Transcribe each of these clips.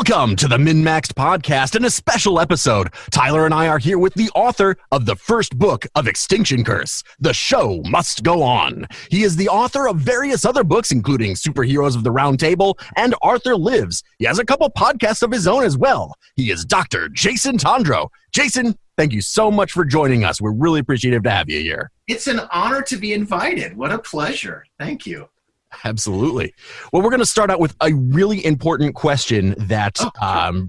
Welcome to the MNmaxed podcast and a special episode. Tyler and I are here with the author of the first book of Extinction Curse, The Show Must Go On. He is the author of various other books, including Superheroes of the Round Table and Arthur Lives. He has a couple podcasts of his own as well. He is Dr. Jason Tondro. Jason, thank you so much for joining us. We're really appreciative to have you here. It's an honor to be invited. What a pleasure. Thank you. Absolutely. Well, we're going to start out with a really important question that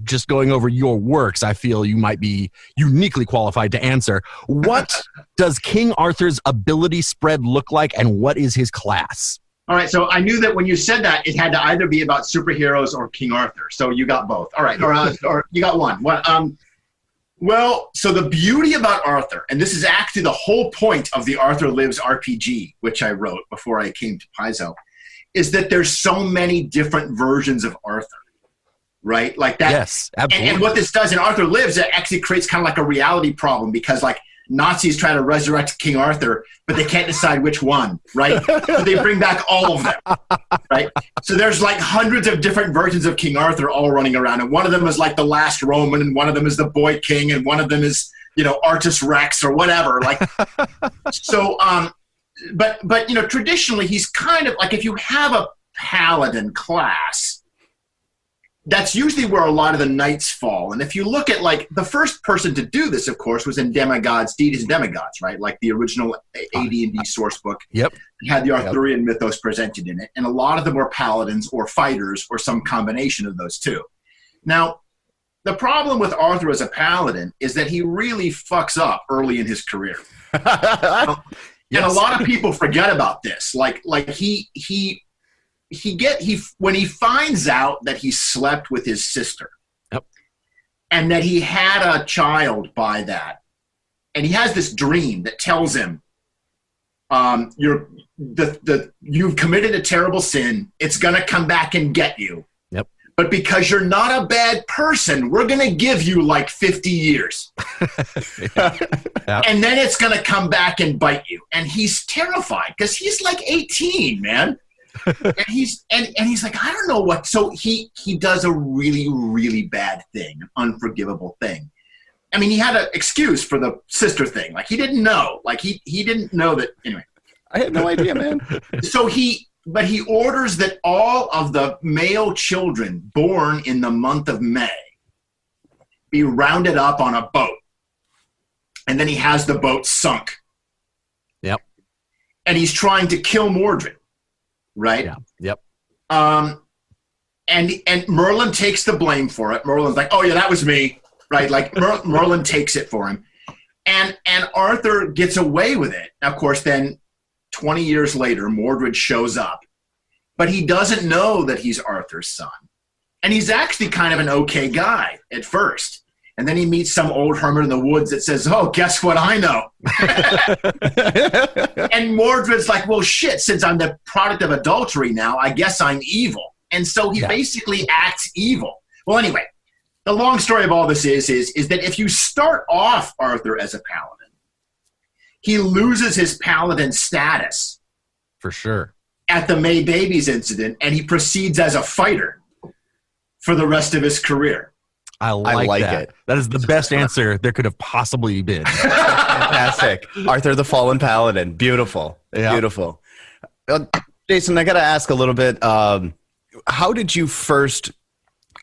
just going over your works, I feel you might be uniquely qualified to answer. What does King Arthur's ability spread look like, and what is his class? All right, so I knew that when you said that, it had to either be about superheroes or King Arthur. So you got both. All right, or you got one. Well, so the beauty about Arthur, and this is actually the whole point of the Arthur Lives RPG, which I wrote before I came to Paizo, is that there's so many different versions of Arthur, right? Like that. Yes, absolutely. And what this does in Arthur Lives, it actually creates kind of like a reality problem because like Nazis try to resurrect King Arthur, but they can't decide which one, right? So they bring back all of them, right? So there's like hundreds of different versions of King Arthur all running around. And one of them is like the last Roman, and one of them is the boy king, and one of them is, you know, Artus Rex or whatever. Like, so, but you know, traditionally he's kind of like, if you have a paladin class, that's usually where a lot of the knights fall. And if you look at like the first person to do this, of course, was in Demigods, Deities and Demigods, right? Like the original AD&D source book. Yep. Had the Arthurian mythos presented in it. And a lot of them were paladins or fighters or some combination of those two. Now, the problem with Arthur as a paladin is that he really fucks up early in his career. And a lot of people forget about this. Like when he finds out that he slept with his sister, yep, and that he had a child by that, and he has this dream that tells him, you've committed a terrible sin. It's gonna come back and get you. Yep. But because you're not a bad person, we're gonna give you like 50 years. Yep. And then it's gonna come back and bite you. And he's terrified because he's like 18, man. And he's like, I don't know what. So he does a really, really bad thing, an unforgivable thing. I mean, he had an excuse for the sister thing. Like he didn't know. Like he didn't know that. Anyway, I had no idea, man. So he orders that all of the male children born in the month of May be rounded up on a boat, and then he has the boat sunk. Yep. And he's trying to kill Mordred. Right? Yeah. Yep. And Merlin takes the blame for it. Merlin's like, oh yeah, that was me. Right? Like Merlin takes it for him. And Arthur gets away with it. Of course, then 20 years later, Mordred shows up. But he doesn't know that he's Arthur's son. And he's actually kind of an okay guy at first. And then he meets some old hermit in the woods that says, oh, guess what I know? And Mordred's like, well, shit, since I'm the product of adultery now, I guess I'm evil. And so he basically acts evil. Well, anyway, the long story of all this is that if you start off Arthur as a paladin, he loses his paladin status. For sure. At the May Babies incident, and he proceeds as a fighter for the rest of his career. I like that. It. That is the best answer there could have possibly been. Fantastic. Arthur the Fallen Paladin. Beautiful. Yeah. Beautiful. Jason, I got to ask a little bit, how did you first,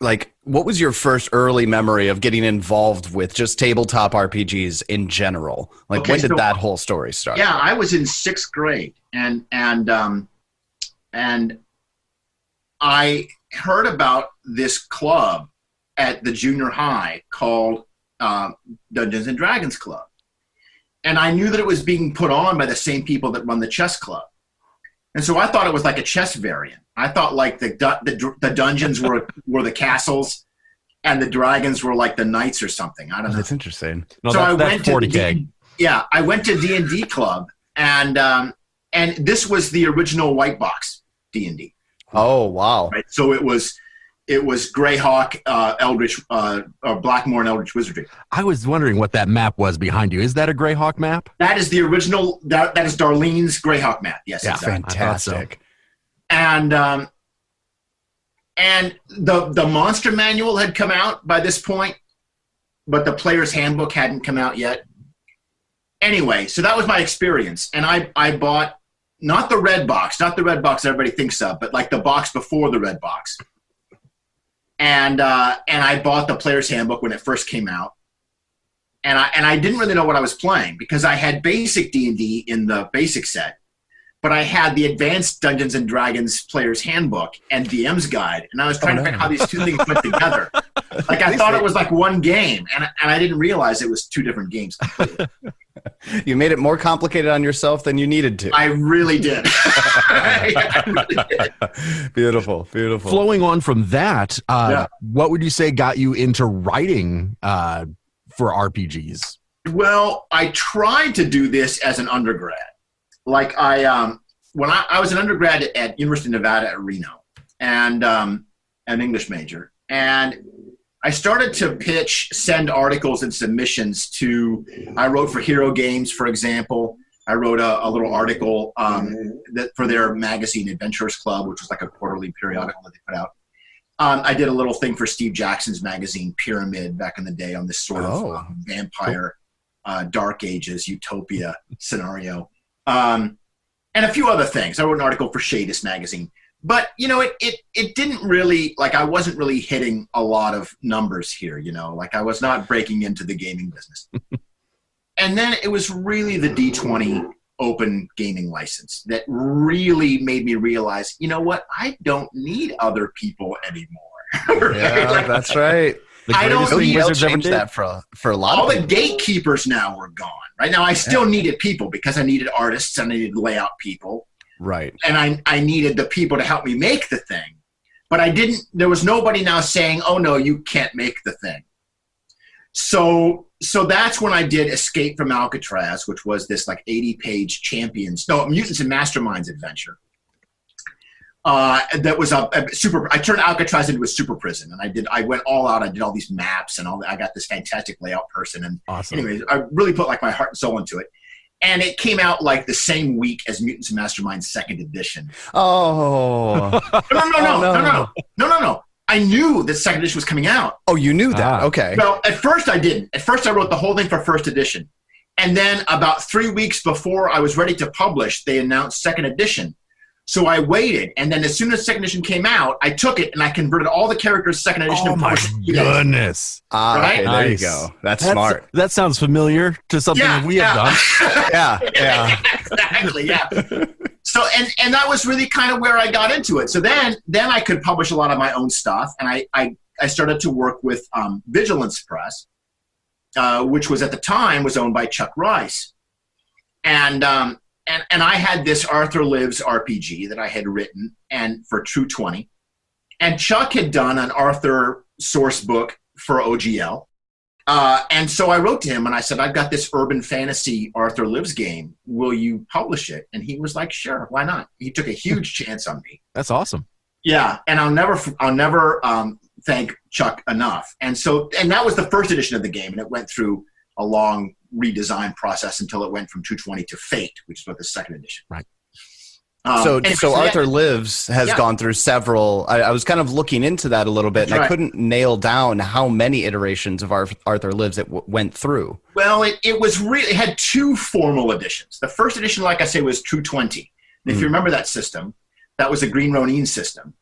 like, what was your first early memory of getting involved with just tabletop RPGs in general? Like, okay, when did that whole story start? Yeah, I was in 6th grade, and I heard about this club at the junior high called Dungeons and Dragons Club. And I knew that it was being put on by the same people that run the chess club. And so I thought it was like a chess variant. I thought like the dungeons were the castles and the dragons were like the knights or something. I don't know. That's interesting. No, so that's I went 40K. I went to D&D Club, and this was the original white box D&D. Oh, wow. Right? So it was Greyhawk, Eldritch, Blackmore, and Eldritch Wizardry. I was wondering what that map was behind you. Is that a Greyhawk map? That is the original. That is Darlene's Greyhawk map. Yes, yeah, exactly. Fantastic. And And the monster manual had come out by this point, but the player's handbook hadn't come out yet. Anyway, so that was my experience. And I bought not the red box everybody thinks of, but like the box before the red box. And I bought the player's handbook when it first came out. And I didn't really know what I was playing because I had basic D&D in the basic set, but I had the advanced Dungeons and Dragons player's handbook and DM's guide. And I was trying to figure out how these two things went together. Like I thought it was like one game, and I didn't realize it was two different games completely. You made it more complicated on yourself than you needed to. I really did. I really did. Beautiful. Flowing on from that, what would you say got you into writing for RPGs? Well, I tried to do this as an undergrad. Like when I was an undergrad at University of Nevada at Reno, and an English major, and I started to send articles and submissions to. I wrote for Hero Games, for example. I wrote a little article for their magazine, Adventurers Club, which was like a quarterly periodical that they put out. I did a little thing for Steve Jackson's magazine, Pyramid, back in the day on this sort of vampire, Dark Ages, utopia scenario. And a few other things. I wrote an article for Shadis magazine. But, it didn't really, like I wasn't really hitting a lot of numbers here, like I was not breaking into the gaming business. And then it was really the D20 open gaming license that really made me realize, you know what, I don't need other people anymore. Right? Yeah, that's right. I don't need that for a lot all of the gatekeepers now were gone. Right now, I still needed people because I needed artists and I needed layout people. Right. And I needed the people to help me make the thing. But there was nobody now saying, oh, no, you can't make the thing. So that's when I did Escape from Alcatraz, which was this like 80-page Mutants and Masterminds adventure. That was I turned Alcatraz into a super prison, and I went all out. I did all these maps and I got this fantastic layout person. And awesome. Anyways, I really put like my heart and soul into it. And it came out like the same week as Mutants and Masterminds second edition. Oh. No. I knew that second edition was coming out. Oh, you knew that? Okay. Well, at first I didn't. At first I wrote the whole thing for first edition. And then about 3 weeks before I was ready to publish, they announced second edition. So I waited, and then as soon as second edition came out, I took it and I converted all the characters to second edition. Oh my goodness! Right? Okay, there you go. That's smart. That sounds familiar to something we have done. Yeah. Exactly. Yeah. So and that was really kind of where I got into it. So then I could publish a lot of my own stuff, and I started to work with Vigilance Press, which was at the time was owned by Chuck Rice, and I had this Arthur Lives RPG that I had written and for True 20. And Chuck had done an Arthur source book for OGL. And so I wrote to him and I said, I've got this urban fantasy Arthur Lives game. Will you publish it? And he was like, sure, why not? He took a huge chance on me. That's awesome. Yeah. And I'll never thank Chuck enough. And that was the first edition of the game. And it went through a long redesign process until it went from 220 to Fate, which is what the second edition. Right. So Arthur Lives has gone through several. I was kind of looking into that a little bit, and I couldn't nail down how many iterations of Arthur Lives it went through. Well, it had two formal editions. The first edition, like I say, was True 20. And if you remember that system, that was a Green Ronin system,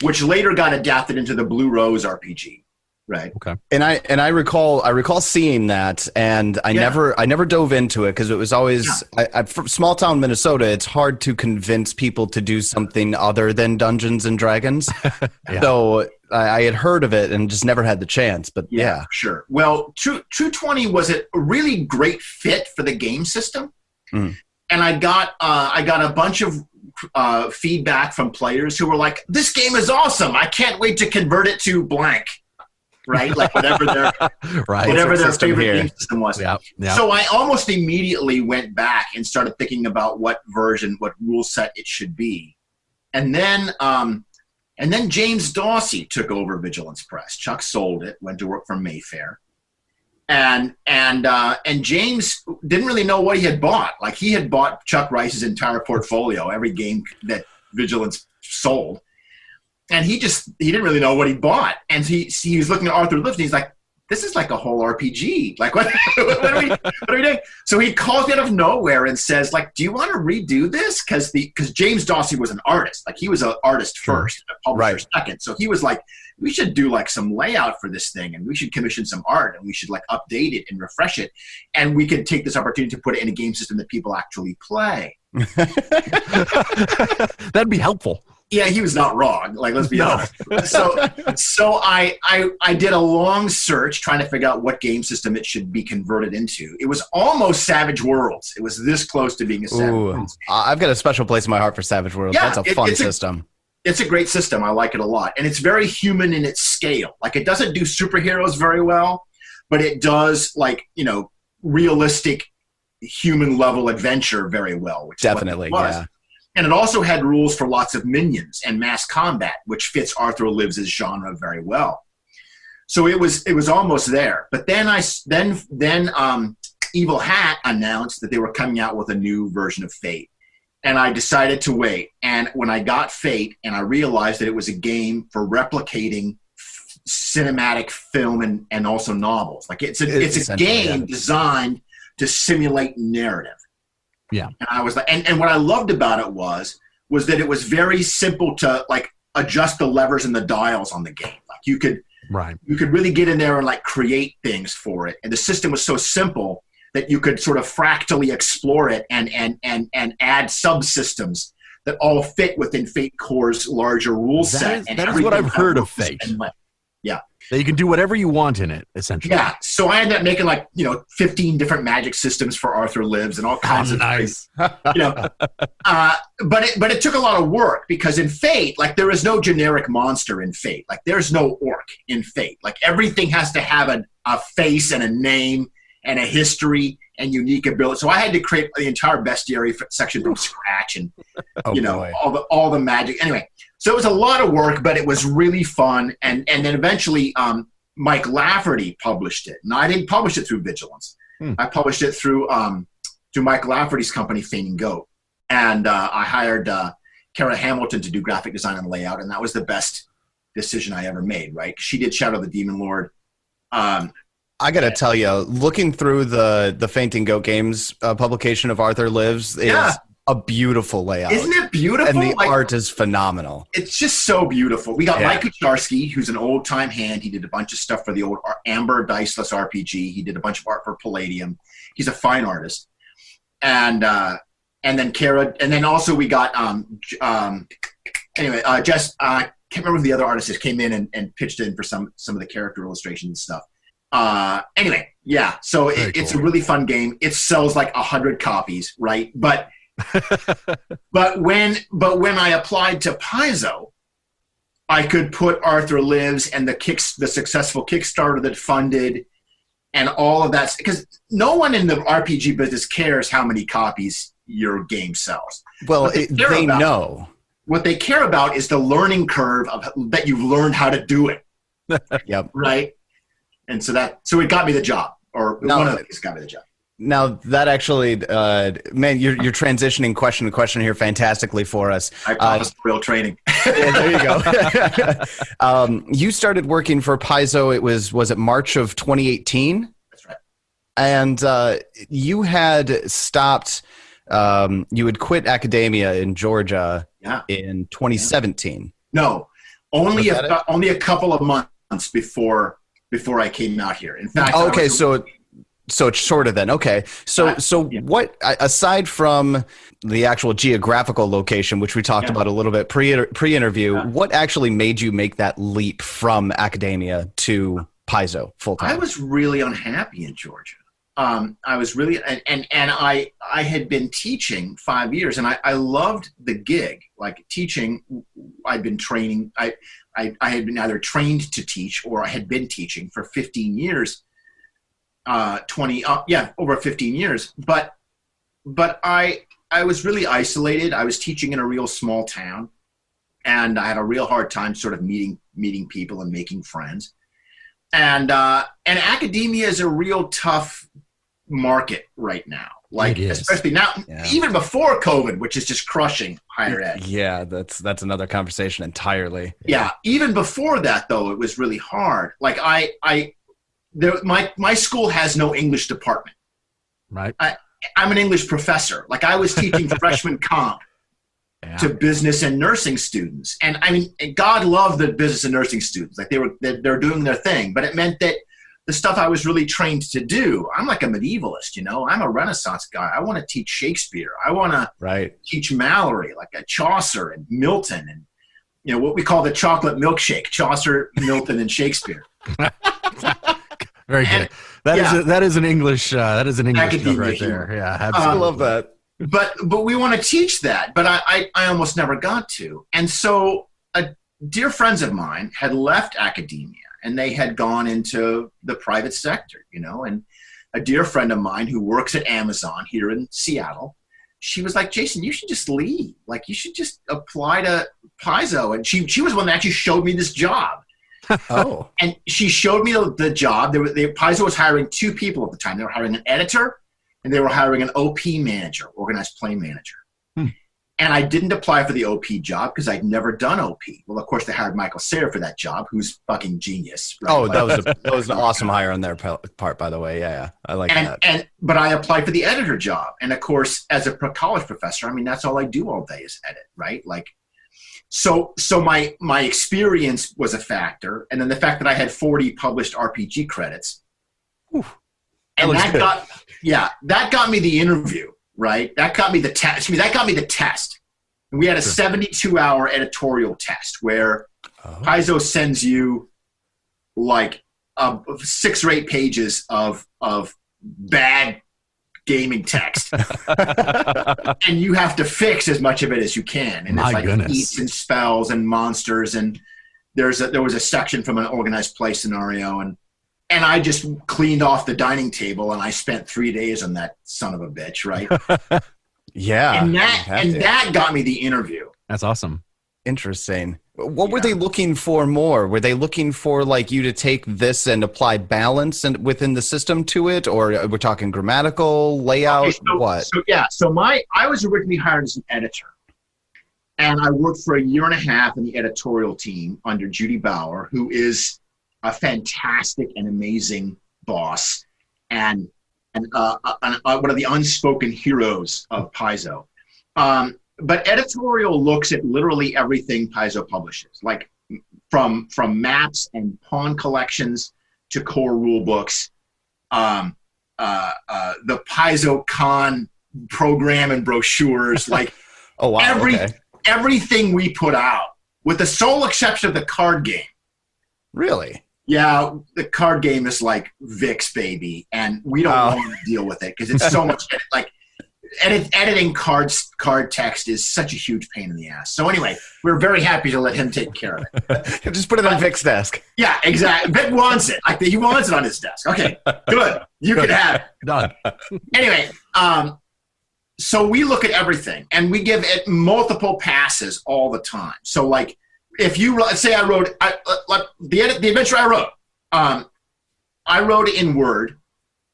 which later got adapted into the Blue Rose RPG. Right. Okay. And I recall seeing that, and I never dove into it because it was always from small town Minnesota. It's hard to convince people to do something other than Dungeons and Dragons. So I had heard of it and just never had the chance. But yeah, sure. Well, True 20 was a really great fit for the game system, and I got a bunch of feedback from players who were like, "This game is awesome! I can't wait to convert it to blank." Right, like whatever their favorite game system was. Yeah. So I almost immediately went back and started thinking about what rule set it should be, and then James Dawsey took over Vigilance Press. Chuck sold it, went to work for Mayfair, and James didn't really know what he had bought. Like he had bought Chuck Rice's entire portfolio, every game that Vigilance sold. and he didn't really know what he bought, and he was looking at Arthur Lives, and he's like, this is like a whole RPG. Like, what are we doing? So he calls me out of nowhere and says, like, do you want to redo this? Because James Dawsey was an artist. Like, he was an artist first, a publisher second. So he was like, we should do like some layout for this thing, and we should commission some art, and we should like update it and refresh it, and we could take this opportunity to put it in a game system that people actually play. That'd be helpful. Yeah, he was not wrong. Like, let's be honest. So I did a long search trying to figure out what game system it should be converted into. It was almost Savage Worlds. It was this close to being a Savage Worlds game. I've got a special place in my heart for Savage Worlds. Yeah, that's a fun system. It's a great system. I like it a lot. And it's very human in its scale. Like, it doesn't do superheroes very well, but it does, like, you know, realistic human level adventure very well. Which definitely, is what it was. Yeah. And it also had rules for lots of minions and mass combat, which fits Arthur Lives' genre very well. So it was almost there. But then Evil Hat announced that they were coming out with a new version of Fate. And I decided to wait. And when I got Fate, and I realized that it was a game for replicating cinematic film and also novels. Like, it's a game designed to simulate narrative. Yeah. And I was like, and what I loved about it was that it was very simple to like adjust the levers and the dials on the game. Like, you could really get in there and like create things for it. And the system was so simple that you could sort of fractally explore it and add subsystems that all fit within Fate Core's larger rule set. That is what I've heard of Fate. Yeah. That you can do whatever you want in it, essentially. Yeah. So I ended up making 15 different magic systems for Arthur Lives and all kinds of nice. things. But it took a lot of work, because in Fate, like, there is no generic monster in Fate. Like, there's no orc in Fate. Like, everything has to have a face and a name and a history and unique ability. So I had to create the entire bestiary section from scratch, and all the magic. Anyway, so it was a lot of work, but it was really fun. And then eventually Mike Lafferty published it. And I didn't publish it through Vigilance. I published it through Mike Lafferty's company, Fainting Goat. And I hired Kara Hamilton to do graphic design and layout, and that was the best decision I ever made, right? She did Shadow the Demon Lord. I got to tell you, looking through the Fainting Goat Games publication of Arthur Lives is a beautiful layout. Isn't it beautiful? And the art is phenomenal. It's just so beautiful. We got Mike Kucharski, who's an old-time hand. He did a bunch of stuff for the old Amber Diceless RPG. He did a bunch of art for Palladium. He's a fine artist. And then Kara, and then also we got Jess. I can't remember who the other artist is. Came in and pitched in for some of the character illustrations and stuff. Anyway, yeah. So it's a really fun game. It sells like 100 copies, right? But when I applied to Paizo, I could put Arthur Lives and the successful Kickstarter that funded and all of that, because no one in the RPG business cares how many copies your game sells. Well, they know. What they care about is the learning curve that you've learned how to do it. Yep. Right. And so it got me the job, or one of the things got me the job. Now that actually, man, you're transitioning question to question here fantastically for us. I promised real training. Yeah, there you go. You started working for Paizo. Was it March of 2018? That's right. And you had stopped. You had quit academia in Georgia in 2017. No, only a couple of months before I came out here. In fact, So it's shorter then. Okay. So what, aside from the actual geographical location, which we talked about a little bit pre-interview, what actually made you make that leap from academia to Paizo full time? I was really unhappy in Georgia. I was really, and I had been teaching 5 years, and I loved the gig, like teaching. I'd been training. I had been either trained to teach or I had been teaching for 15 years. Over 15 years. But I was really isolated. I was teaching in a real small town, and I had a real hard time sort of meeting people and making friends. And academia is a real tough market right now. Like, especially now, even before COVID, which is just crushing higher ed. Yeah, that's another conversation entirely. Yeah, even before that, though, it was really hard. Like, my school has no English department. Right. I'm an English professor. Like, I was teaching freshman comp to business and nursing students, and I mean, God loved the business and nursing students. Like, they're doing their thing, but it meant that the stuff I was really trained to do, I'm like a medievalist, you know. I'm a Renaissance guy. I want to teach Shakespeare. I want to teach Mallory, like a Chaucer and Milton, and you know what we call the chocolate milkshake: Chaucer, Milton, and Shakespeare. Very good. That is an English joke right there. Yeah, absolutely. I love that. But we want to teach that, but I almost never got to. And so dear friends of mine had left academia and they had gone into the private sector, you know, and a dear friend of mine who works at Amazon here in Seattle, she was like, Jason, you should just leave. Like, you should just apply to Paizo. And she was the one that actually showed me this job. Oh. And she showed me the job. Paizo was hiring 2 people at the time. They were hiring an editor and they were hiring an OP manager, organized play manager. And I didn't apply for the OP job because I'd never done OP. Well, of course, they hired Michael Sayer for that job, who's fucking genius. Right? Oh, that was an awesome hire on their part, by the way. Yeah, I like that. But I applied for the editor job. And, of course, as a college professor, I mean, that's all I do all day is edit, right? Like, so my experience was a factor. And then the fact that I had 40 published RPG credits. Whew, and that got me the interview. Right, that got me the test. That got me the test. We had a 72-hour editorial test where Paizo sends you like 6 or 8 pages of bad gaming text, and you have to fix as much of it as you can. And it's like eats and spells and monsters, and there was a section from an organized play scenario, and I just cleaned off the dining table, and I spent 3 days on that son of a bitch, right? Yeah. And that got me the interview. That's awesome. Interesting. What were they looking for more? Were they looking for like you to take this and apply balance within the system to it, or we're talking grammatical layout? Okay, I was originally hired as an editor, and I worked for a year and a half in the editorial team under Judy Bauer, who is a fantastic and amazing boss, and one of the unspoken heroes of Paizo. But editorial looks at literally everything Paizo publishes, like from maps and pawn collections to core rule books, the Paizo Con program and brochures, like everything we put out, with the sole exception of the card game. Really? Yeah, the card game is like Vic's baby, and we don't want to deal with it because it's so much like editing card text is such a huge pain in the ass. So anyway, we're very happy to let him take care of it. Just put it on Vic's desk. Yeah, exactly. Vic wants it. He wants it on his desk. Okay, good. You can have it. Done. Anyway, so we look at everything, and we give it multiple passes all the time. So like, if you say I wrote the adventure I wrote it in Word,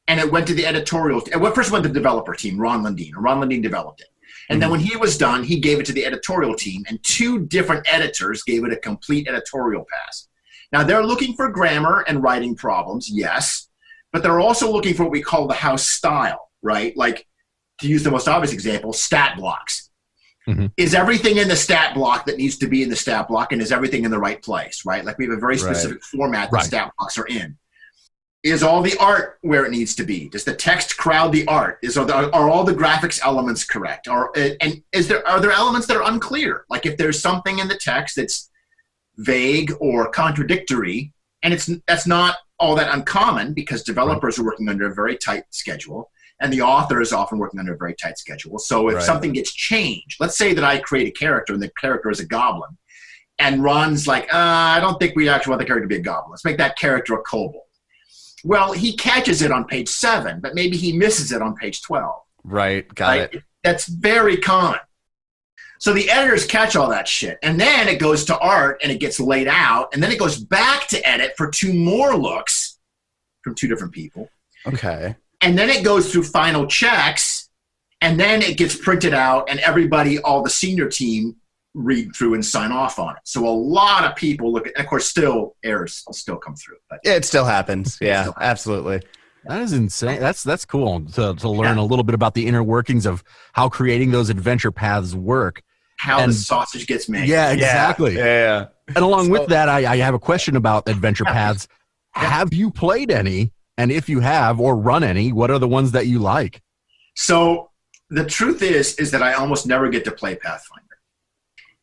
and it went to the editorial. First went to the developer team, Ron Lundeen. Ron Lundeen developed it, and then when he was done, he gave it to the editorial team, and 2 different editors gave it a complete editorial pass. Now they're looking for grammar and writing problems, yes, but they're also looking for what we call the house style, right? Like, to use the most obvious example, stat blocks. Mm-hmm. Is everything in the stat block that needs to be in the stat block, and is everything in the right place, right? Like, we have a very specific format that stat blocks are in. Is all the art where it needs to be? Does the text crowd the art? Are all the graphics elements correct? Are there elements that are unclear? Like, if there's something in the text that's vague or contradictory, and that's not all that uncommon because developers are working under a very tight schedule, and the author is often working under a very tight schedule. So if something gets changed, let's say that I create a character and the character is a goblin, and Ron's like, I don't think we actually want the character to be a goblin. Let's make that character a kobold. Well, he catches it on page 7, but maybe he misses it on page 12. Right, got it. That's very common. So the editors catch all that shit, and then it goes to art, and it gets laid out, and then it goes back to edit for 2 more looks from 2 different people. Okay. And then it goes through final checks, And then it gets printed out, and everybody, all the senior team, read through and sign off on it. So a lot of people look at, and of course, still errors still come through. But Yeah, it still happens. Yeah, absolutely. That is insane. That's cool to learn a little bit about the inner workings of how creating those adventure paths work. How the sausage gets made. Yeah, exactly. Yeah. And along with that, I have a question about adventure paths. Yeah. Have you played any? And if you have, or run any, what are the ones that you like? So the truth is that I almost never get to play Pathfinder.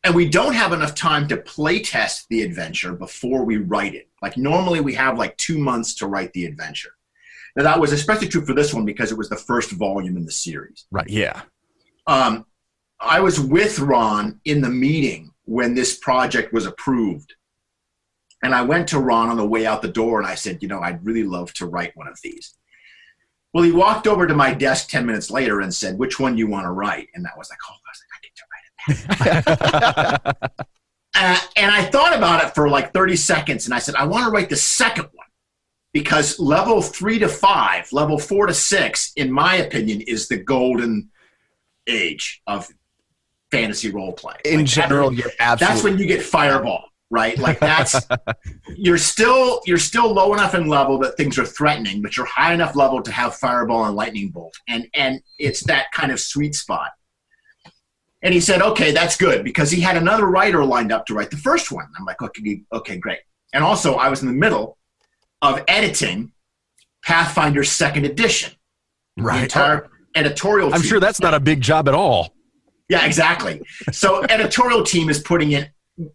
And we don't have enough time to play test the adventure before we write it. Like normally we have like 2 months to write the adventure. Now that was especially true for this one because it was the first volume in the series. Right. Yeah. I was with Ron in the meeting when this project was approved. And I went to Ron on the way out the door and I said, I'd really love to write one of these. Well, he walked over to my desk 10 minutes later and said, which one do you want to write? And that was like, I get to write it. And I thought about it for like 30 seconds and I said, I want to write the second one because level 3 to 5, level 4 to 6, in my opinion, is the golden age of fantasy role play. In general, you're absolutely. That's when you get Fireball, right? Like that's you're still low enough in level that things are threatening, but you're high enough level to have Fireball and Lightning Bolt, and it's that kind of sweet spot. And he said, okay, that's good, because he had another writer lined up to write the first one. I'm like, okay, great. And also, I was in the middle of editing Pathfinder's second edition. Right. The entire editorial team. I'm sure that's not a big job at all. Yeah, exactly. So editorial team is putting in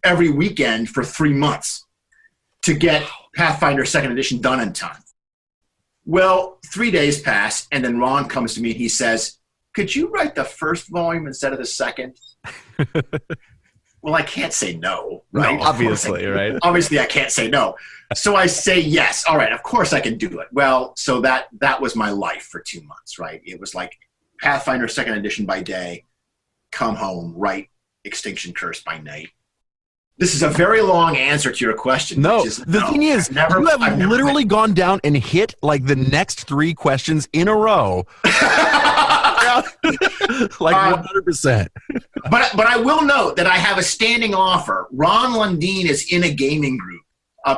every weekend for 3 months to get Pathfinder second edition done in time. Well, 3 days pass, and then Ron comes to me and he says, could you write the first volume instead of the second? Well, I can't say no, right? No, obviously, right? Obviously, I can't say no. So I say yes. All right, of course I can do it. Well, so that was my life for 2 months, right? It was like Pathfinder second edition by day, come home, write Extinction Curse by night. This is a very long answer to your question. No, the thing is, you have literally gone down and hit like the next 3 questions in a row. Like 100%. But I will note that I have a standing offer. Ron Lundeen is in a gaming group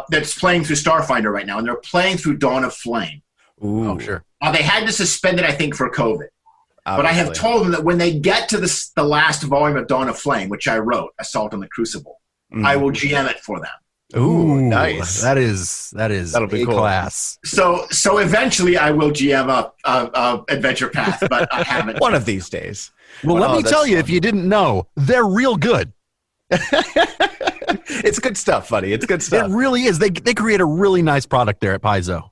that's playing through Starfinder right now, and they're playing through Dawn of Flame. Ooh. Oh, sure. They had to suspend it, I think, for COVID. Obviously. But I have told them that when they get to the last volume of Dawn of Flame, which I wrote, Assault on the Crucible, I will GM it for them. Ooh, nice. That'll be cool. Class. So eventually I will GM up Adventure Path, but I haven't. One of these days. Well, let me tell you, if you didn't know, they're real good. It's good stuff, buddy. It's good stuff. It really is. They create a really nice product there at Paizo.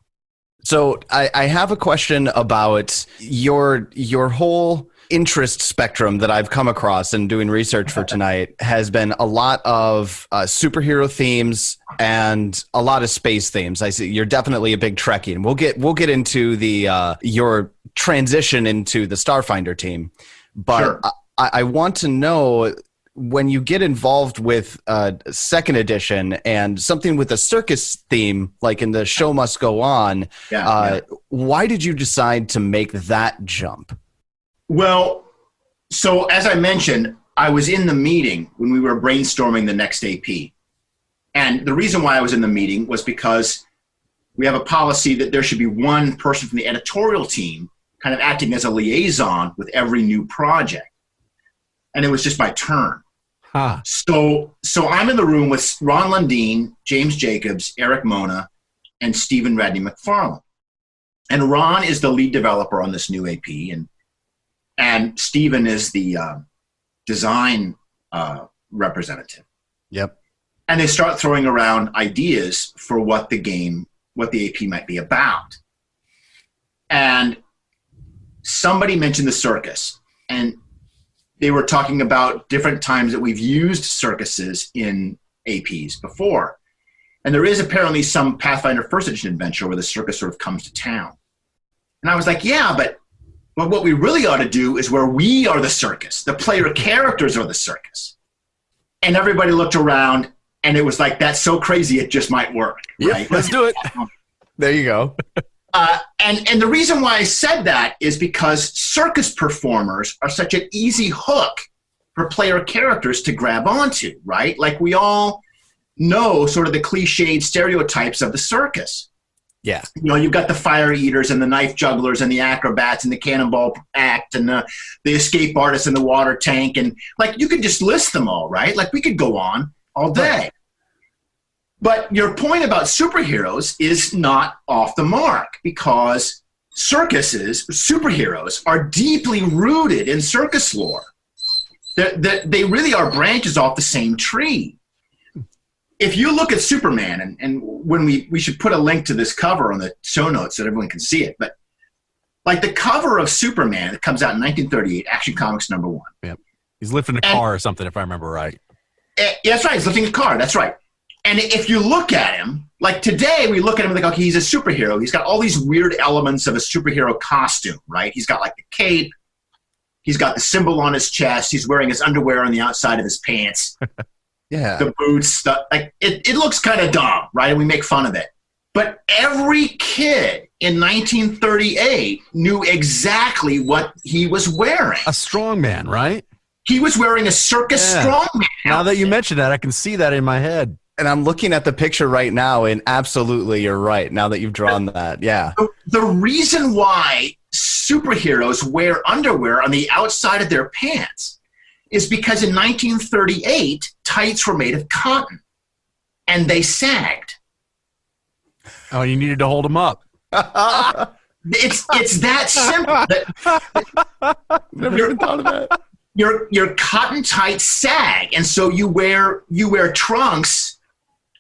So I have a question about your whole interest spectrum that I've come across in doing research for tonight has been a lot of superhero themes and a lot of space themes. I see you're definitely a big Trekkie, and we'll get into the your transition into the Starfinder team. But sure. I want to know, when you get involved with second edition and something with a circus theme, like in the Show Must Go On, why did you decide to make that jump? Well, so as I mentioned, I was in the meeting when we were brainstorming the next AP. And the reason why I was in the meeting was because we have a policy that there should be one person from the editorial team kind of acting as a liaison with every new project. And it was just my turn. Huh. So I'm in the room with Ron Lundeen, James Jacobs, Eric Mona, and Stephen Radney McFarlane. And Ron is the lead developer on this new AP, and Stephen is the design representative. Yep. And they start throwing around ideas for what the AP might be about. And somebody mentioned the circus, and they were talking about different times that we've used circuses in APs before. And there is apparently some Pathfinder first edition adventure where the circus sort of comes to town. And I was like, yeah, but what we really ought to do is where we are the circus. The player characters are the circus. And everybody looked around, and it was like, that's so crazy, it just might work. Yep, right? let's do it. There you go. And the reason why I said that is because circus performers are such an easy hook for player characters to grab onto, right? Like we all know sort of the cliched stereotypes of the circus. Yeah. You know, you've got the fire eaters and the knife jugglers and the acrobats and the cannonball act and the escape artists and the water tank. And like, you could just list them all, right? Like we could go on all day. Right. But your point about superheroes is not off the mark because superheroes are deeply rooted in circus lore. They really are branches off the same tree. If you look at Superman, and when we should put a link to this cover on the show notes so that everyone can see it, but like the cover of Superman that comes out in 1938, Action Comics #1. Yep. He's lifting a car or something, if I remember right. Yeah, that's right. He's lifting a car. That's right. And if you look at him, like today we look at him and think, okay, he's a superhero. He's got all these weird elements of a superhero costume, right? He's got like the cape. He's got the symbol on his chest. He's wearing his underwear on the outside of his pants. Yeah. The boots, stuff. Like it looks kind of dumb, right? And we make fun of it. But every kid in 1938 knew exactly what he was wearing. A strongman, right? He was wearing a circus strongman. Now that you mention that, I can see that in my head. And I'm looking at the picture right now, and absolutely, you're right. Now that you've drawn that, yeah. The reason why superheroes wear underwear on the outside of their pants is because in 1938, tights were made of cotton, and they sagged. Oh, you needed to hold them up. It's that simple. Never even thought of that. Your cotton tights sag, and so you wear trunks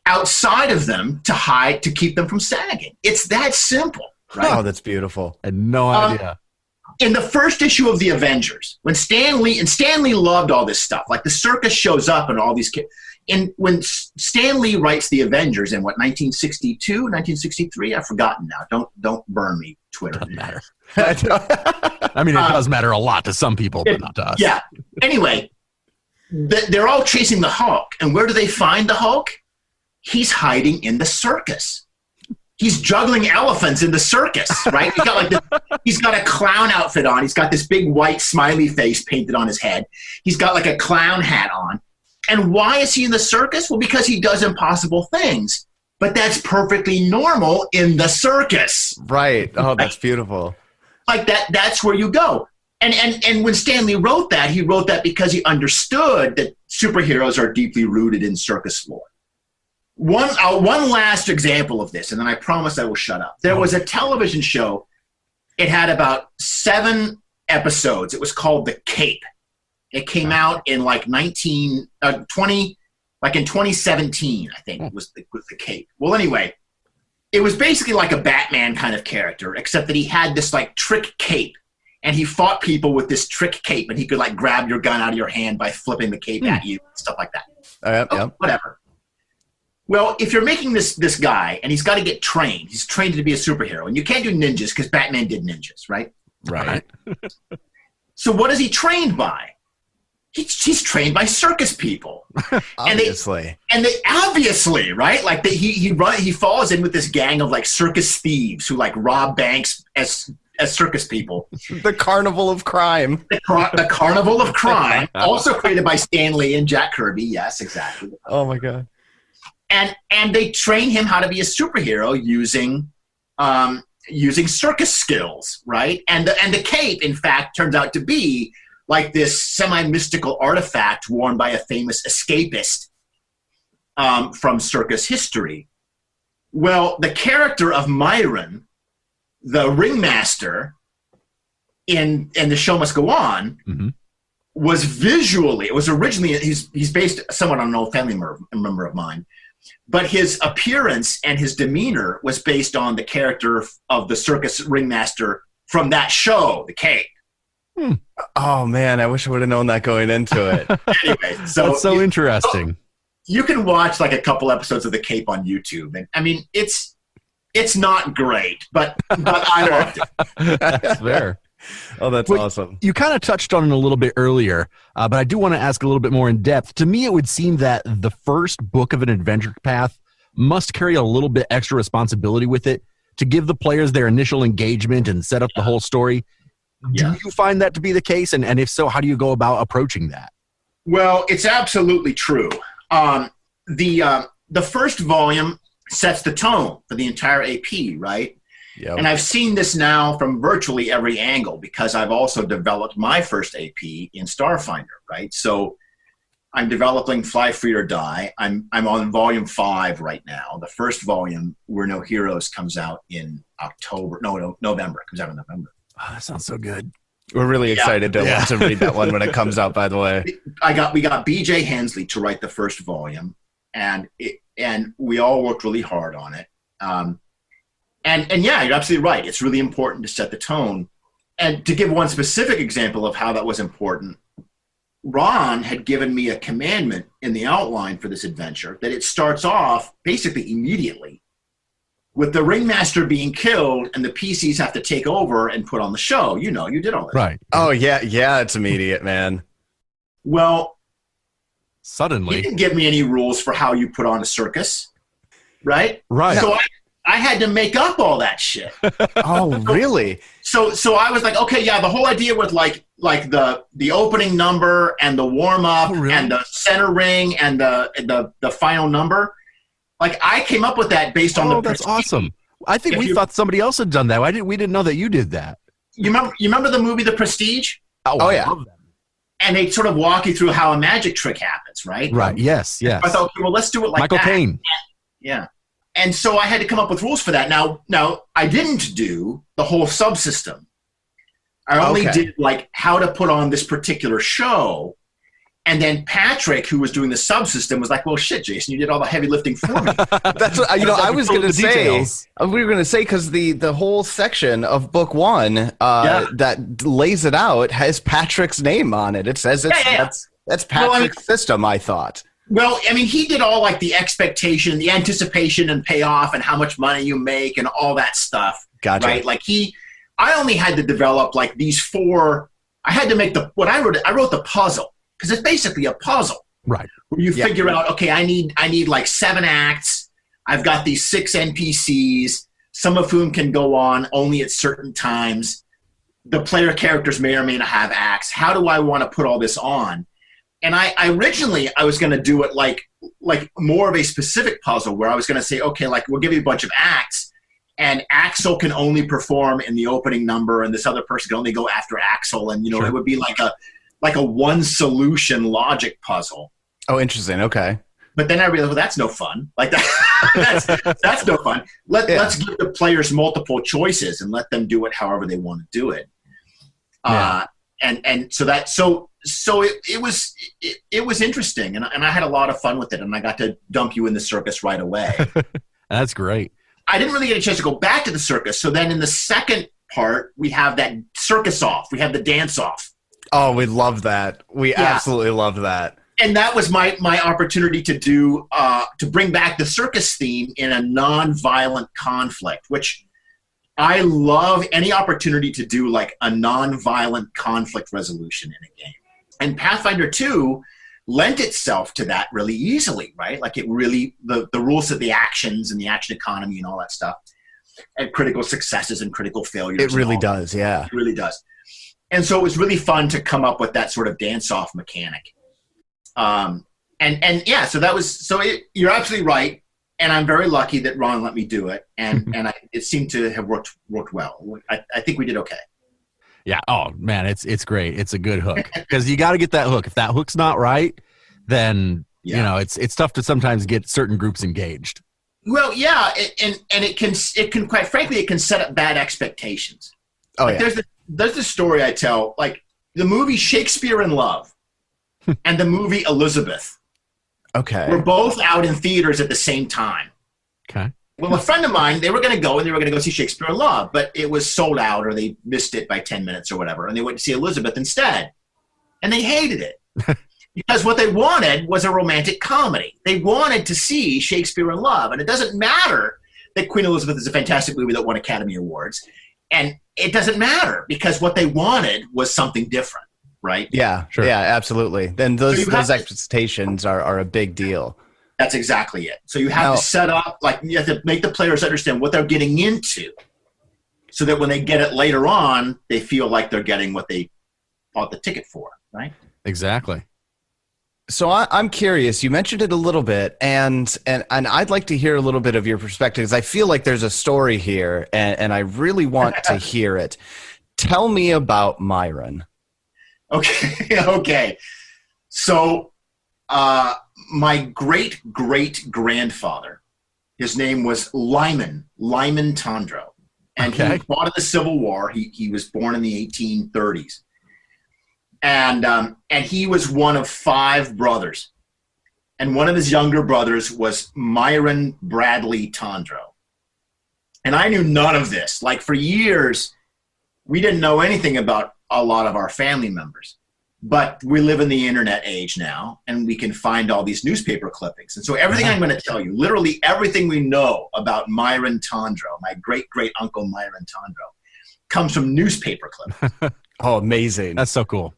outside of them to keep them from sagging. It's that simple, right? Oh, that's beautiful. I had no idea. In the first issue of the Avengers, when Stan Lee loved all this stuff, like the circus shows up and all these kids. And when Stan Lee writes the Avengers in 1962, 1963, I've forgotten now. Don't burn me, Twitter. Doesn't matter. I mean, it does matter a lot to some people, but not to us. Yeah. Anyway, they're all chasing the Hulk, and where do they find the Hulk? He's hiding in the circus. He's juggling elephants in the circus, right? He's got a clown outfit on. He's got this big white smiley face painted on his head. He's got like a clown hat on. And why is he in the circus? Well, because he does impossible things. But that's perfectly normal in the circus. Right. Oh, that's beautiful. Like that's where you go. And when Stan Lee wrote that, he wrote that because he understood that superheroes are deeply rooted in circus lore. One last example of this, and then I promise I will shut up. There was a television show. It had about 7 episodes. It was called The Cape. It came out in like 2017, I think, was the Cape. Well, anyway, it was basically like a Batman kind of character, except that he had this like trick cape, and he fought people with this trick cape, and he could like grab your gun out of your hand by flipping the cape at you, stuff like that. Whatever. Well, if you're making this guy, and he's got to get trained, he's trained to be a superhero, and you can't do ninjas because Batman did ninjas, right? Right. So what is he trained by? He's trained by circus people. Obviously. And they obviously, right? Like he falls in with this gang of like circus thieves who like rob banks as circus people. The Carnival of Crime. The Carnival of Crime, also created by Stan Lee and Jack Kirby. Yes, exactly. Oh my God. And they train him how to be a superhero using circus skills, right? And the cape, in fact, turns out to be like this semi-mystical artifact worn by a famous escapist from circus history. Well, the character of Myron, the ringmaster in The Show Must Go On, was visually, it was originally, he's based somewhat on an old family member of mine, but his appearance and his demeanor was based on the character of the circus ringmaster from that show, The Cape. Oh man, I wish I would have known that going into it. Anyway, so that's so interesting. You can watch like a couple episodes of The Cape on YouTube, and I mean it's not great, but I loved it. That's fair. Oh, that's awesome. You kind of touched on it a little bit earlier, but I do want to ask a little bit more in depth. To me, it would seem that the first book of an adventure path must carry a little bit extra responsibility with it to give the players their initial engagement and set up the whole story. Do you find that to be the case? And if so, how do you go about approaching that? Well, it's absolutely true. The first volume sets the tone for the entire AP, right? Yep. And I've seen this now from virtually every angle because I've also developed my first AP in Starfinder, right? So I'm developing Fly Free or Die. I'm on volume 5 right now. The first volume, We're No Heroes, comes out in November. It comes out in November. Oh, that sounds so good. We're really excited to want to read that one when it comes out, by the way. We got BJ Hensley to write the first volume, and we all worked really hard on it. And yeah, you're absolutely right. It's really important to set the tone. And to give one specific example of how that was important, Ron had given me a commandment in the outline for this adventure that it starts off basically immediately with the ringmaster being killed and the PCs have to take over and put on the show. You know, you did all that. Right. Oh, yeah, it's immediate, man. Well, suddenly he didn't give me any rules for how you put on a circus, right? Right. So I had to make up all that shit. Oh, really? So I was like, okay, yeah, the whole idea with like the opening number and the warm up and the center ring and the final number, like I came up with that based on the. That's awesome. I think we thought somebody else had done that. We didn't know that you did that. You remember the movie The Prestige? Oh yeah. I love that. And they sort of walk you through how a magic trick happens, right? Right. Yes. I thought, okay, well, let's do it like Michael that. Caine. Yeah. And so I had to come up with rules for that. Now I didn't do the whole subsystem. I only did like how to put on this particular show. And then Patrick, who was doing the subsystem, was like, well, shit, Jason, you did all the heavy lifting for me. That's what, I was going to say. We were going to say, because the whole section of book 1 that lays it out has Patrick's name on it. It says that's Patrick's system, I thought. Well, I mean, he did all like the expectation, the anticipation and payoff and how much money you make and all that stuff. Gotcha. Right? Like I only had to develop like these 4, I had to make I wrote the puzzle because it's basically a puzzle. Right. Where you figure out, okay, I need like 7 acts. I've got these 6 NPCs, some of whom can go on only at certain times. The player characters may or may not have acts. How do I want to put all this on? And I originally was going to do it like more of a specific puzzle where I was going to say, okay, like we'll give you a bunch of acts, and Axel can only perform in the opening number, and this other person can only go after Axel, and it would be like a one solution logic puzzle. Oh, interesting. Okay. But then I realized, well, that's no fun. Like that, that's no fun. Let's give the players multiple choices and let them do it however they want to do it. Yeah. And so it was interesting, and I had a lot of fun with it, and I got to dump you in the circus right away. That's great. I didn't really get a chance to go back to the circus, so then in the second part we have that circus off. We have the dance off. Oh, we love that. We absolutely love that. And that was my opportunity to do to bring back the circus theme in a non-violent conflict, which I love any opportunity to do like a non-violent conflict resolution in a game. And Pathfinder 2 lent itself to that really easily, right? Like it really, the rules of the actions and the action economy and all that stuff, and critical successes and critical failures. It really does, yeah. It really does. And so it was really fun to come up with that sort of dance-off mechanic. You're absolutely right. And I'm very lucky that Ron let me do it, and it seemed to have worked well. I think we did okay. Yeah. Oh man, it's great. It's a good hook because you got to get that hook. If that hook's not right, then it's tough to sometimes get certain groups engaged. Well, yeah, and it can quite frankly it can set up bad expectations. Oh yeah. There's the story I tell, like the movie Shakespeare in Love and the movie Elizabeth. Okay. We're both out in theaters at the same time. Okay. Well, a friend of mine, they were going to go see Shakespeare in Love, but it was sold out or they missed it by 10 minutes or whatever, and they went to see Elizabeth instead. And they hated it because what they wanted was a romantic comedy. They wanted to see Shakespeare in Love, and it doesn't matter that Queen Elizabeth is a fantastic movie that won Academy Awards, and it doesn't matter because what they wanted was something different. Right? Yeah, sure. Yeah, absolutely. Then those expectations are a big deal. That's exactly it. So you have to set up, like, you have to make the players understand what they're getting into, so that when they get it later on, they feel like they're getting what they bought the ticket for, right? Exactly. So I'm curious. You mentioned it a little bit, and I'd like to hear a little bit of your perspectives. I feel like there's a story here, and I really want to hear it. Tell me about Myron. Okay. So, my great-great-grandfather, his name was Lyman Tondro, and he fought in the Civil War. He was born in the 1830s. And he was one of 5 brothers. And one of his younger brothers was Myron Bradley Tondro. And I knew none of this. Like, for years, we didn't know anything about a lot of our family members. But we live in the internet age now, and we can find all these newspaper clippings. And so everything I'm going to tell you, literally everything we know about Myron Tondro, my great-great-uncle Myron Tondro, comes from newspaper clippings. Oh, amazing. That's so cool.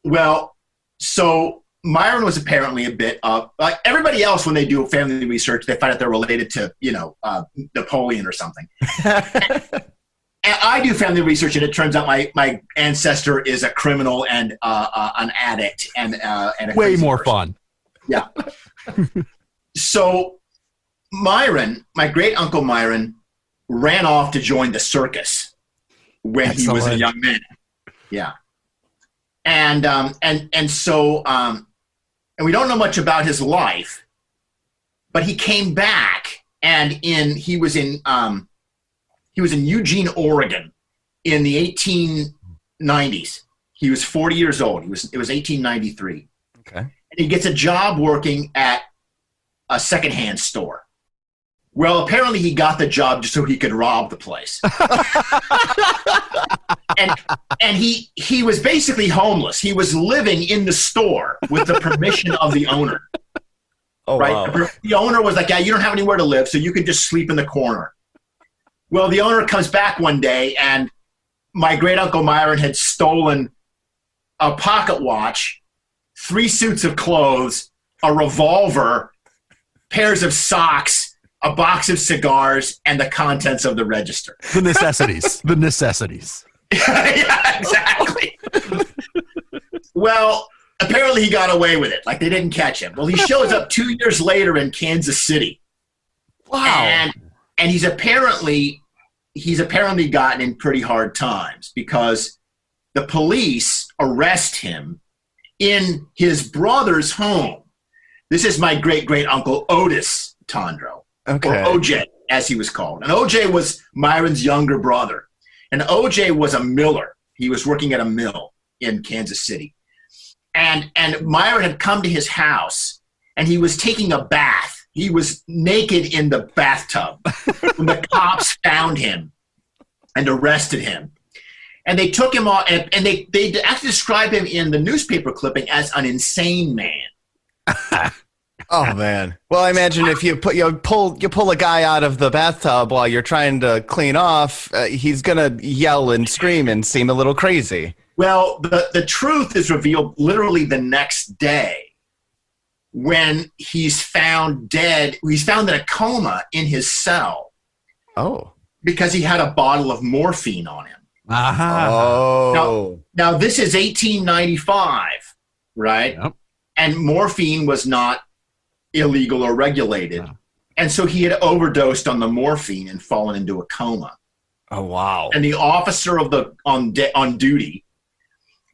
Well, so Myron was apparently a bit of, like everybody else when they do family research, they find out they're related to, Napoleon or something. And I do family research, and it turns out my ancestor is a criminal and an addict and a way more person. fun. Yeah. So Myron, my great uncle Myron, ran off to join the circus when he was a young man. Yeah. And so we don't know much about his life, but he came back, and he was in Eugene, Oregon in the 1890s. He was 40 years old. It was 1893. Okay. And he gets a job working at a secondhand store. Well, apparently he got the job just so he could rob the place. and he was basically homeless. He was living in the store with the permission of the owner. Oh, right? Wow. The owner was like, yeah, you don't have anywhere to live, so you can just sleep in the corner. Well, the owner comes back one day, and my great-uncle Myron had stolen a pocket watch, 3 suits of clothes, a revolver, pairs of socks, a box of cigars, and the contents of the register. The necessities. The necessities. Yeah, exactly. Well, apparently he got away with it. Like, they didn't catch him. Well, he shows up 2 years later in Kansas City. Wow. And he's apparently gotten in pretty hard times because the police arrest him in his brother's home. This is my great-great-uncle Otis Tondro, or OJ, as he was called. And OJ was Myron's younger brother. And OJ was a miller. He was working at a mill in Kansas City. And Myron had come to his house, and he was taking a bath. He was naked in the bathtub when the cops found him and arrested him. And they took him off, and they actually described him in the newspaper clipping as an insane man. Oh man! Well, I imagine if you pull a guy out of the bathtub while you're trying to clean off, he's gonna yell and scream and seem a little crazy. Well, the truth is revealed literally the next day when he's found dead. He's found in a coma in his cell. Oh, because he had a bottle of morphine on him. Uh-huh. Oh. Now this is 1895, right? Yep. And morphine was not illegal or regulated. Wow. And so he had overdosed on the morphine and fallen into a coma. Oh, wow. And the officer on duty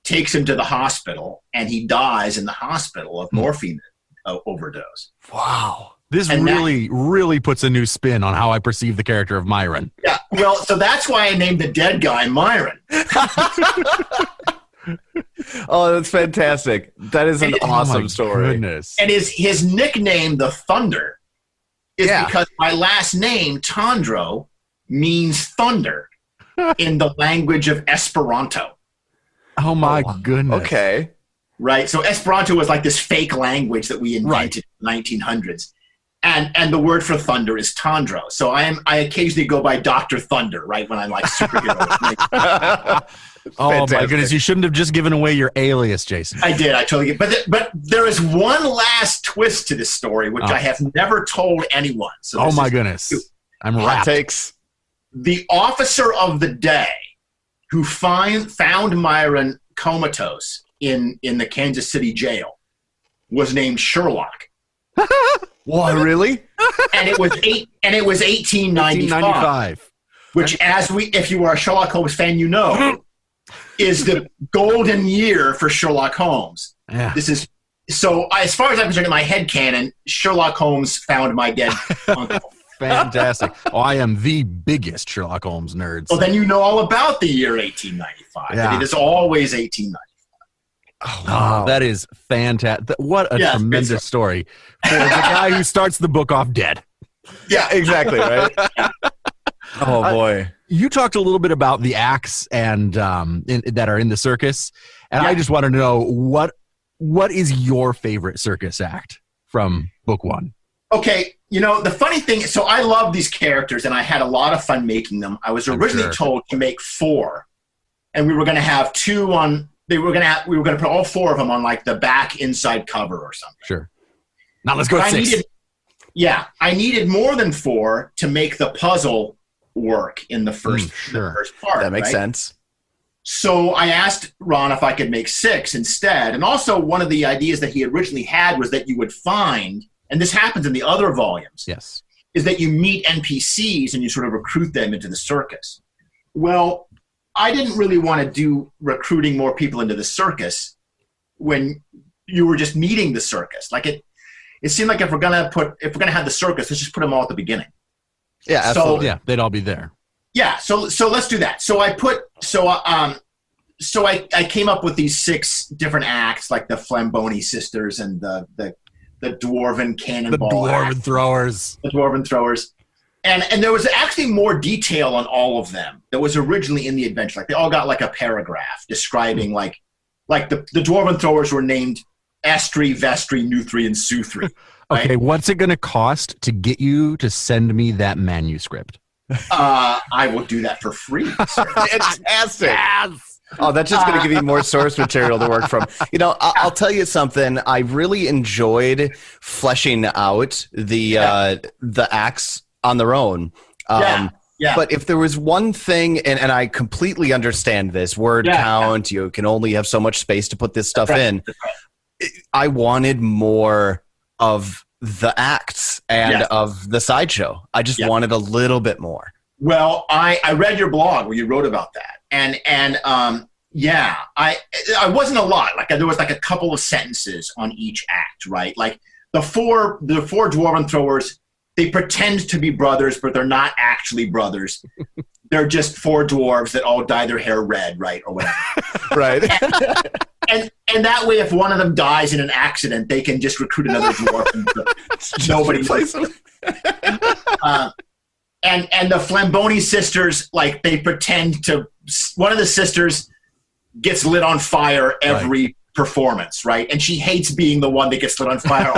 takes him to the hospital, and he dies in the hospital of morphine overdose. Wow. This really puts a new spin on how I perceive the character of Myron. Yeah, well, so that's why I named the dead guy Myron. Oh, that's fantastic. That is an awesome story. Goodness. And his nickname, the Thunder, is because my last name, Tondro, means thunder in the language of Esperanto. Oh, my goodness. Okay. Right? So Esperanto was like this fake language that we invented in the 1900s. And the word for thunder is Tondro. So I occasionally go by Dr. Thunder, right, when I'm like superhero. Oh my Fantastic. goodness! You shouldn't have just given away your alias, Jason. I did. I totally get. But there is one last twist to this story, which I have never told anyone. So oh my goodness! I'm Hot wrapped. takes. The officer of the day who found Myron comatose in the Kansas City jail was named Sherlock. What, really? And it was 1895, which, if you are a Sherlock Holmes fan, you know, is the golden year for Sherlock Holmes. Yeah. This is so. As far as I'm concerned, in my headcanon, Sherlock Holmes found my dead uncle. Fantastic. Oh, I am the biggest Sherlock Holmes nerd. Well, then you know all about the year 1895. Yeah. It is always 1895. Oh, wow. That is fantastic. What a Yeah, tremendous story for the guy who starts the book off dead. Yeah, exactly, right? Oh, boy. You talked a little bit about the acts and that are in the circus, and Yeah. I just want to know what is your favorite circus act from book one? Okay, the funny thing, so I love these characters, and I had a lot of fun making them. I was originally told to make 4, and we were going to have 2 on. We were going to put all 4 of them on like the back inside cover or something. Sure. Now let's go with 6. I needed more than 4 to make the puzzle work in the first part. That makes right? sense. So I asked Ron if I could make 6 instead. And also one of the ideas that he originally had was that you would find, and this happens in the other volumes, Yes. is that you meet NPCs and you sort of recruit them into the circus. Well, I didn't really want to do recruiting more people into the circus when you were just meeting the circus. Like it seemed like if we're gonna have the circus, let's just put them all at the beginning. Yeah, absolutely. Yeah, they'd all be there. Yeah, so let's do that. So I came up with these 6 different acts, like the Flamboni sisters and the dwarven cannonball, The dwarven act, throwers. the dwarven throwers, and there was actually more detail on all of them that was originally in the adventure. Like they all got like a paragraph describing like the dwarven throwers were named Estri, Vestri, Nuthri, and Suthri. Right? Okay, what's it going to cost to get you to send me that manuscript? I will do that for free. Sir. Fantastic. Oh, that's just going to give you more source material to work from. I'll tell you something. I really enjoyed fleshing out the acts on their own. Yeah. But if there was one thing, and I completely understand this, word count, you can only have so much space to put this stuff in. I wanted more of the acts and of the sideshow. I just wanted a little bit more. Well, I read your blog where you wrote about that, and I wasn't a lot. Like there was like a couple of sentences on each act, right? Like the four dwarven throwers, they pretend to be brothers, but they're not actually brothers. They're just 4 dwarves that all dye their hair red, right, or whatever. Right. And that way, if one of them dies in an accident, they can just recruit another dwarf. And nobody replace them. And the Flamboni sisters, like they pretend to. One of the sisters gets lit on fire every performance, right? And she hates being the one that gets lit on fire.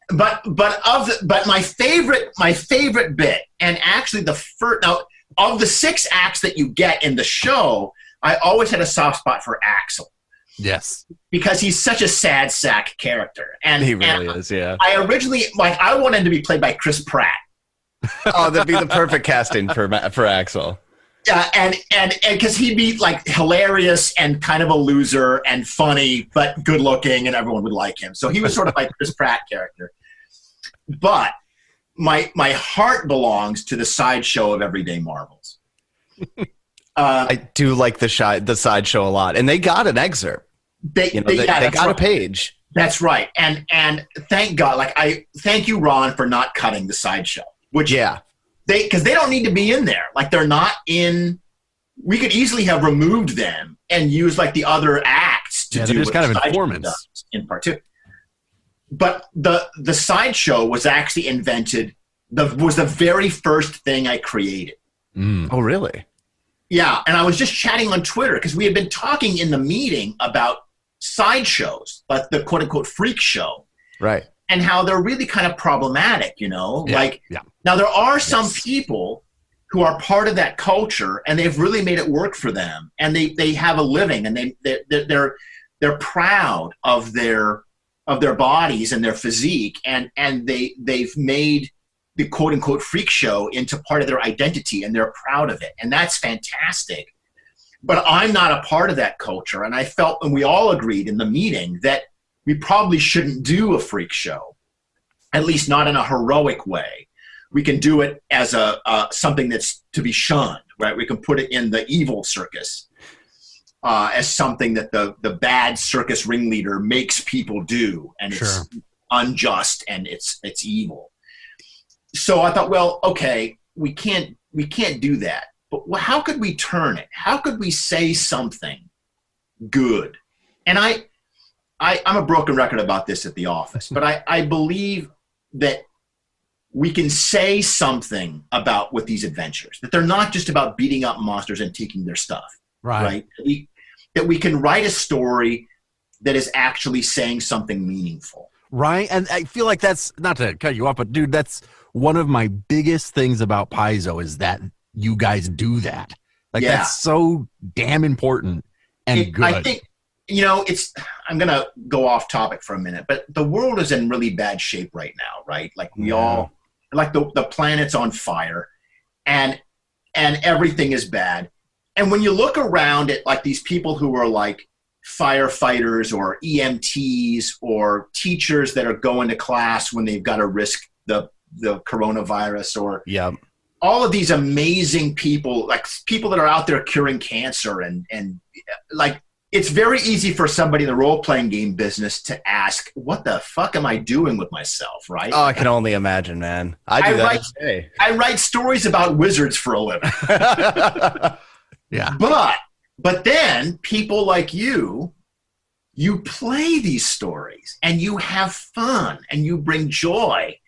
But my favorite bit, and actually of the 6 acts that you get in the show, I always had a soft spot for Axel. Yes. Because he's such a sad sack character. And He really is, yeah. I originally, I wanted him to be played by Chris Pratt. Oh, that'd be the perfect casting for Axel. Yeah, and because he'd be like hilarious and kind of a loser and funny, but good looking, and everyone would like him. So he was sort of like Chris Pratt character. But my heart belongs to the sideshow of Everyday Marvels. I do like the sideshow a lot, and they got an excerpt. They got a page. That's right, and thank God. Like thank you, Ron, for not cutting the sideshow. Which because they don't need to be in there. Like they're not in. We could easily have removed them and used like the other acts to do just what kind of the sideshow informants does in part 2. But the sideshow was actually invented. Was the very first thing I created. Oh, really? Yeah, and I was just chatting on Twitter because we had been talking in the meeting about sideshows, like the quote-unquote freak show. Right. And how they're really kind of problematic, Yeah. Now, there are some people who are part of that culture, and they've really made it work for them, and they have a living, and they're proud of their bodies and their physique, and they've made the quote unquote freak show into part of their identity, and they're proud of it, and that's fantastic. But I'm not a part of that culture, and I felt, and we all agreed in the meeting, that we probably shouldn't do a freak show, at least not in a heroic way. We can do it as something that's to be shunned, right? We can put it in the evil circus as something that the bad circus ringleader makes people do, and it's unjust and it's evil. So I thought, well, okay, we can't do that. But how could we turn it? How could we say something good? And I'm a broken record about this at the office, but I believe that we can say something about with these adventures, that they're not just about beating up monsters and taking their stuff, right? That we can write a story that is actually saying something meaningful. Right. And I feel like that's, not to cut you off, but dude, that's one of my biggest things about Paizo is that you guys do that. Like that's so damn important and good. I think, I'm going to go off topic for a minute, but the world is in really bad shape right now, right? Like the planet's on fire and everything is bad. And when you look around at like these people who are like firefighters or EMTs or teachers that are going to class when they've got to risk the coronavirus, or all of these amazing people, like people that are out there curing cancer, and like, it's very easy for somebody in the role-playing game business to ask, what the fuck am I doing with myself, right? Oh, I can only imagine, man. I write stories about wizards for a living. Yeah. But then people like you play these stories and you have fun and you bring joy.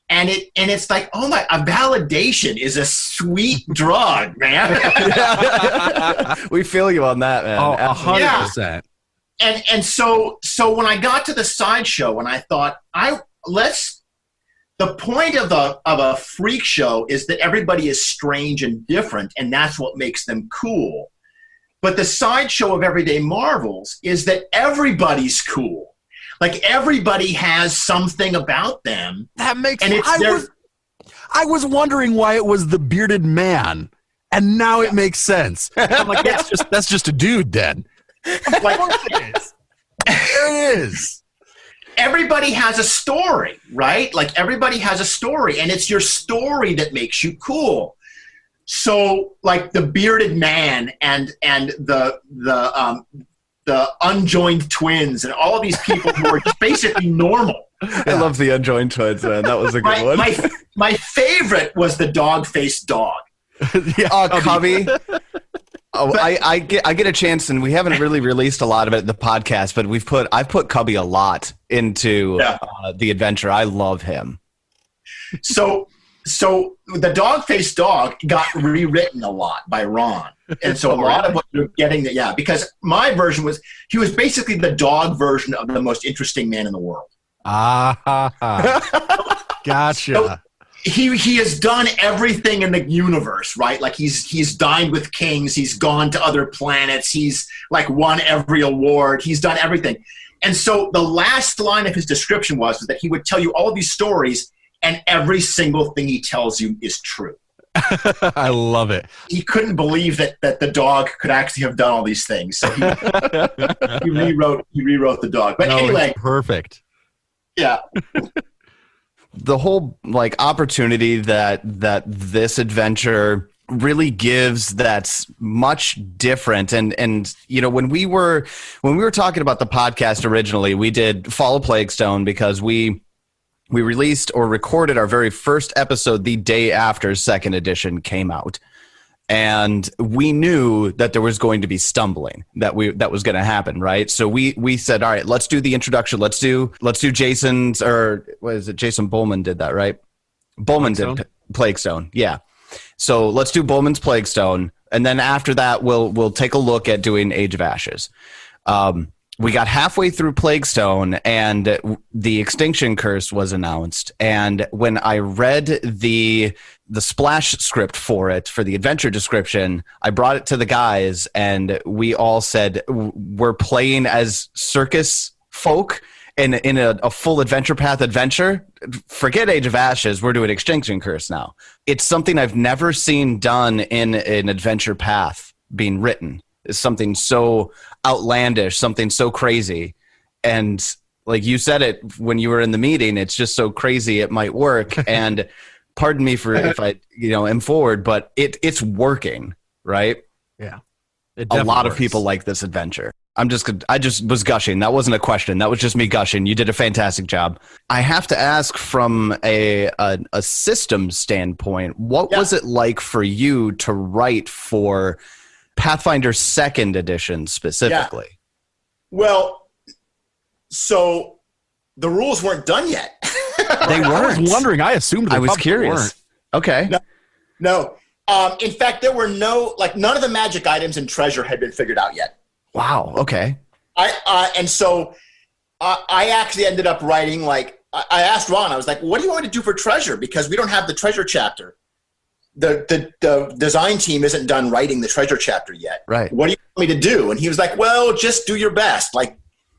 And it's like, oh my, a validation is a sweet drug, man. We feel you on that, man. Oh, 100%. And so when I got to the sideshow and I thought, the point of a freak show is that everybody is strange and different, and that's what makes them cool. But the sideshow of Everyday Marvels is that everybody's cool. Like everybody has something about them. That makes sense. I was wondering why it was the bearded man, and now it makes sense. I'm like, that's just a dude then. Like, there it is. Everybody has a story, right? Like everybody has a story, and it's your story that makes you cool. So like the bearded man and the unjoined twins and all of these people who are just basically normal. I love the unjoined twins, man. That was a good one. My favorite was the dog-faced dog. Cubby. I get a chance, and we haven't really released a lot of it in the podcast, but I've put Cubby a lot into the adventure. I love him. So the dog-faced dog got rewritten a lot by Ron. And so a lot of what you're getting, because my version was, he was basically the dog version of the most interesting man in the world. Gotcha. So he has done everything in the universe, right? Like he's dined with kings, he's gone to other planets, he's like won every award, he's done everything. And so the last line of his description was that he would tell you all these stories, and every single thing he tells you is true. I love it. He couldn't believe that the dog could actually have done all these things. So he rewrote the dog. But anyway, perfect. Yeah. The whole like opportunity that this adventure really gives, that's much different. And when we were talking about the podcast originally, we did Fall of Plaguestone because we released or recorded our very first episode the day after second edition came out. And we knew that there was going to be stumbling, that was going to happen, right? So we said, all right, let's do the introduction. Let's do Jason's, or what is it? Jason Bowman did that, right? Bowman did Plaguestone. Yeah. So let's do Bowman's Plaguestone. And then after that, we'll take a look at doing Age of Ashes. we got halfway through Plague Stone and the Extinction Curse was announced. And when I read the splash script for it, for the adventure description, I brought it to the guys and we all said, we're playing as circus folk in a full adventure path adventure. Forget Age of Ashes. We're doing Extinction Curse now. It's something I've never seen done in an adventure path being written. It's something so outlandish, something so crazy. And like you said it when you were in the meeting, it's just so crazy it might work. And pardon me for if I, am forward, but it's working, right? Yeah. A lot of people like this adventure. I just was gushing. That wasn't a question. That was just me gushing. You did a fantastic job. I have to ask from a system standpoint, what was it like for you to write for Pathfinder 2nd edition specifically? Yeah. Well, so the rules weren't done yet. They weren't. I was wondering. I assumed they I was probably curious. weren't. Okay. No. In fact, there were none of the magic items and treasure had been figured out yet. Wow. Okay. And so I actually ended up writing I asked Ron, I was like, what do you want me to do for treasure? Because we don't have the treasure chapter. The design team isn't done writing the treasure chapter yet. Right. What do you want me to do? And he was like, well, just do your best. Like,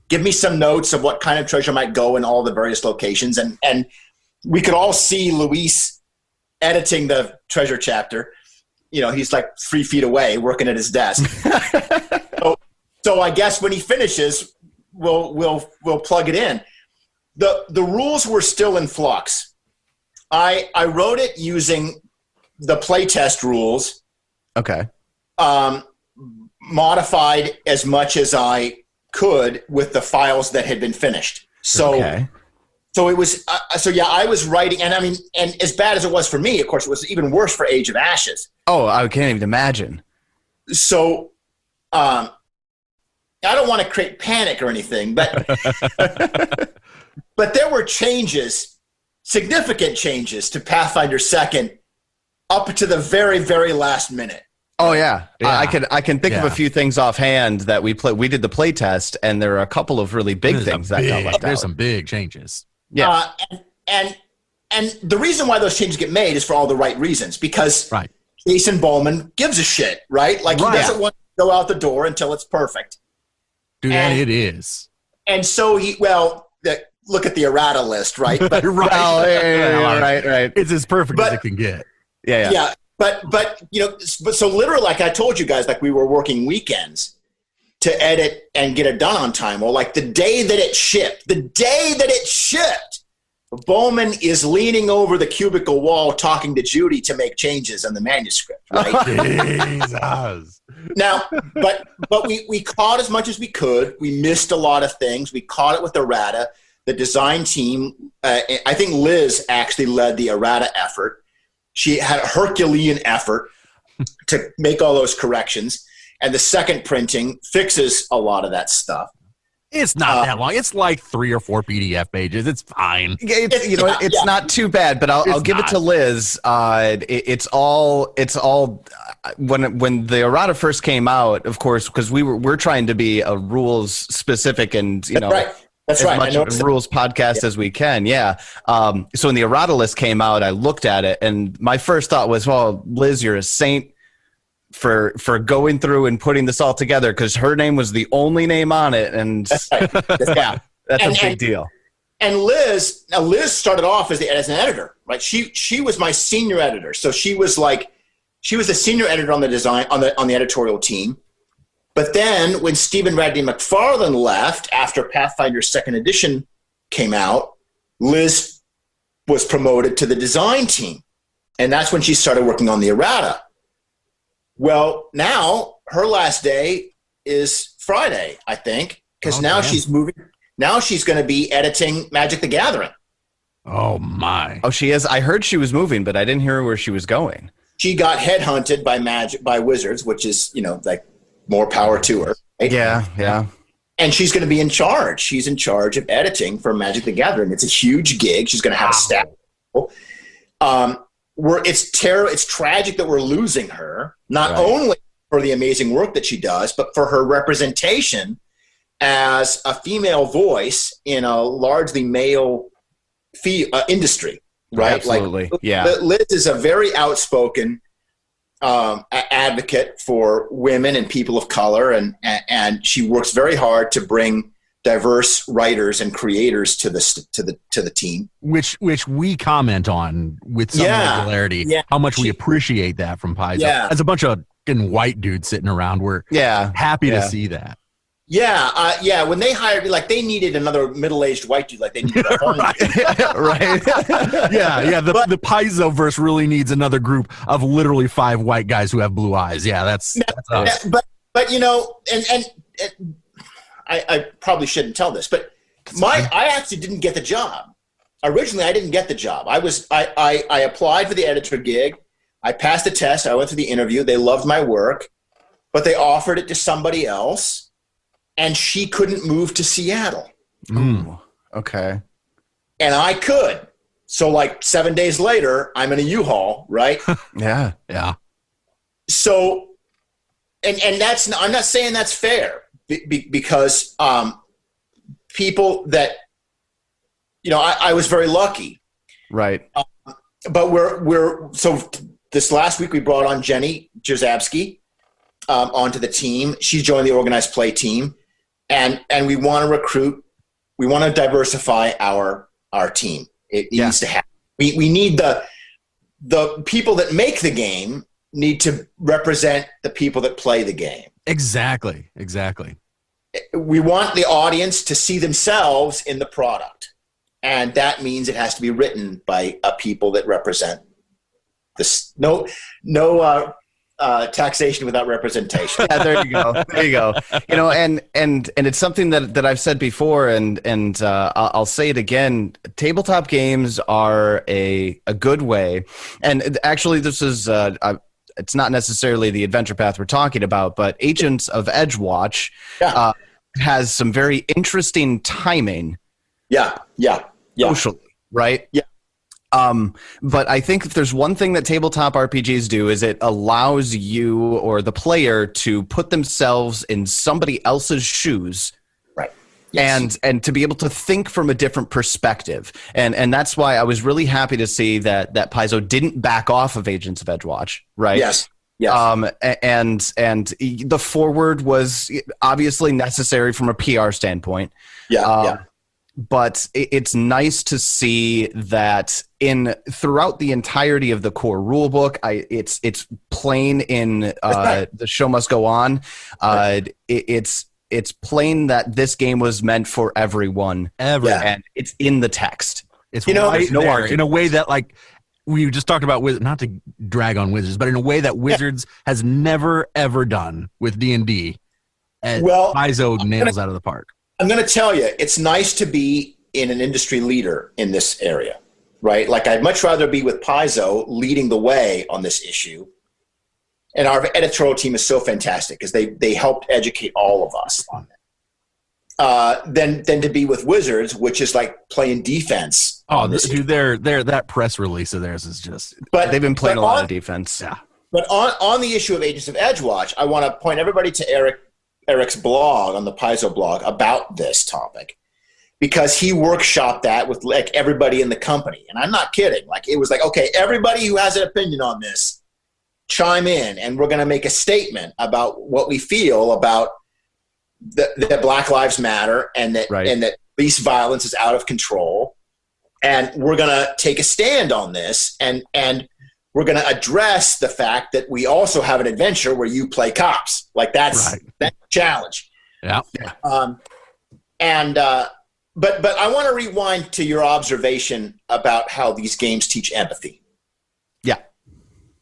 give me some notes of what kind of treasure might go in all the various locations. And we could all see Luis editing the treasure chapter. He's like 3 feet away working at his desk. So I guess when he finishes, we'll plug it in. The rules were still in flux. I wrote it using the playtest rules. Okay. Modified as much as I could with the files that had been finished. So it was I was writing, and and as bad as it was for me, of course, it was even worse for Age of Ashes. Oh, I can't even imagine. So I don't want to create panic or anything, but but there were changes, significant changes to Pathfinder 2nd up to the very, very last minute. Oh yeah. I can think of a few things offhand that we did the play test, and there are a couple of really big things that got left out. There's some big changes. Yeah. And the reason why those changes get made is for all the right reasons, because Jason Bowman gives a shit, right? Like he doesn't want to go out the door until it's perfect. Dude, and it is. And so look at the errata list, right? But, right. It's as perfect as it can get. Yeah. But so literally, like I told you guys, like we were working weekends to edit and get it done on time. Well, like the day that it shipped, Bowman is leaning over the cubicle wall talking to Judy to make changes in the manuscript, right? Jesus. Now, but we caught as much as we could. We missed a lot of things. We caught it with errata. The design team, I think Liz actually led the errata effort. She had a Herculean effort to make all those corrections. And the second printing fixes a lot of that stuff. It's not that long. It's like 3 or 4 PDF pages. It's fine. It's not too bad, but I'll give it to Liz. It's all when the errata first came out, of course, because we're trying to be a rules specific and That's as right. much rules podcast as we can. Yeah. So when the errata list came out, I looked at it, and my first thought was, well, Liz, you're a saint for going through and putting this all together, because her name was the only name on it. And that's right. that's a big deal. And Liz started off as an editor, right? She was my senior editor. So she was the senior editor on the design, on the editorial team. But then when Stephen Radney McFarlane left after Pathfinder 2nd edition came out, Liz was promoted to the design team. And that's when she started working on the errata. Well, now her last day is Friday, I think, because she's moving. Now she's going to be editing Magic the Gathering. Oh, my. Oh, she is? I heard she was moving, but I didn't hear where she was going. She got headhunted by Wizards, which is, more power to her. Right? Yeah. And she's going to be in charge. She's in charge of editing for Magic the Gathering. It's a huge gig. She's going to have a staff. It's tragic that we're losing her, not only for the amazing work that she does, but for her representation as a female voice in a largely male industry, right? Absolutely. Like, yeah. Liz is a very outspoken advocate for women and people of color, and she works very hard to bring diverse writers and creators to the team, which we comment on with some regularity. Yeah. How much we appreciate that from Paizo. Yeah. As a bunch of fucking white dudes sitting around, we're happy to see that. Yeah. When they hired me, like they needed another middle-aged white dude, like they needed a right. Yeah. The Paizo verse really needs another group of literally 5 white guys who have blue eyes. Yeah, that's us. But you know, and I probably shouldn't tell this, but I actually didn't get the job. Originally, I didn't get the job. I applied for the editor gig. I passed the test. I went through the interview. They loved my work, but they offered it to somebody else, and she couldn't move to Seattle. Okay. And I could. So like 7 days later, I'm in a U-Haul, right? Yeah. So, and I'm not saying that's fair. Because people that, you know, I was very lucky, right? But so this last week we brought on Jenny Jazabski onto the team. She joined the organized play team, and we want to recruit. We want to diversify our team. It needs to happen. We need the people that make the game need to represent the people that play the game. Exactly. We want the audience to see themselves in the product. And that means it has to be written by people that represent this. No taxation without representation. Yeah, there you go. You know, and it's something that I've said before, and I'll say it again. Tabletop games are a good way. And actually, this is it's not necessarily the adventure path we're talking about, but Agents of Edgewatch has some very interesting timing. Yeah. Socially, right? Yeah. But I think if there's one thing that tabletop RPGs do is it allows you or the player to put themselves in somebody else's shoes. Right. Yes. And to be able to think from a different perspective. And that's why I was really happy to see that Paizo didn't back off of Agents of Edgewatch, right? Yes. And the forward was obviously necessary from a PR standpoint. But it's nice to see that throughout the entirety of the core rule book, it's plain in the show must go on. It's plain that this game was meant for everyone, and it's in the text. It's right there, in a way that, like we just talked about, not to drag on Wizards, but in a way that Wizards has never ever done with D&D. Well, Paizo nails out of the park. I'm going to tell you, it's nice to be in an industry leader in this area, right? Like I'd much rather be with Paizo leading the way on this issue. And our editorial team is so fantastic because they helped educate all of us on it. Than to be with Wizards, which is like playing defense. Oh, dude, that press release of theirs is just. But they've been playing a lot of defense. Yeah. But on the issue of Agents of Edgewatch, I want to point everybody to Eric's blog on the Paizo blog about this topic, because he workshopped that with like everybody in the company. And I'm not kidding. Like it was like, okay, everybody who has an opinion on this, chime in, and we're going to make a statement about what we feel about that Black Lives Matter and that police violence is out of control. And we're going to take a stand on this, and we're going to address the fact that we also have an adventure where you play cops. Like that's a challenge. Yeah. But I want to rewind to your observation about how these games teach empathy. Yeah.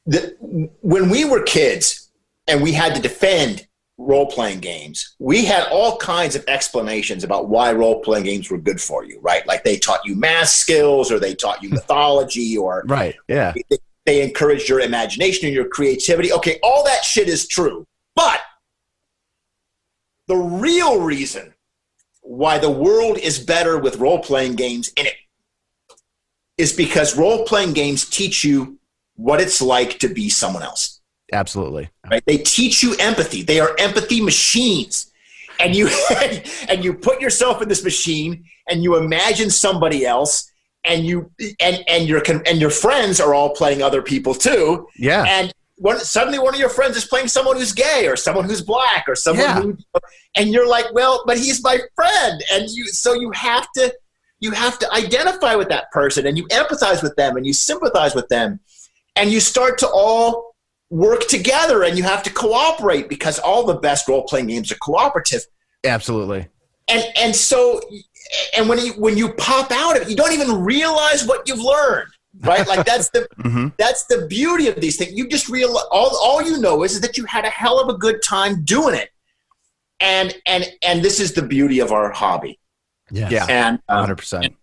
When we were kids and we had to defend role-playing games, we had all kinds of explanations about why role-playing games were good for you, right? Like they taught you math skills, or they taught you mythology, or they encouraged your imagination and your creativity. Okay, all that shit is true. But the real reason why the world is better with role-playing games in it is because role-playing games teach you what it's like to be someone else. Absolutely. Right? They teach you empathy. They are empathy machines. and you and you put yourself in this machine and you imagine somebody else, and your friends are all playing other people too. Yeah. And suddenly one of your friends is playing someone who's gay or someone who's black or someone who, and you're like, well, but he's my friend, and you have to identify with that person, and you empathize with them, and you sympathize with them, and you start to all work together, and you have to cooperate, because all the best role-playing games are cooperative. Absolutely. And so when you pop out of it, you don't even realize what you've learned, right? Like that's the that's the beauty of these things. You just realize all you know is that you had a hell of a good time doing it, and this is the beauty of our hobby. Yeah, and 100%.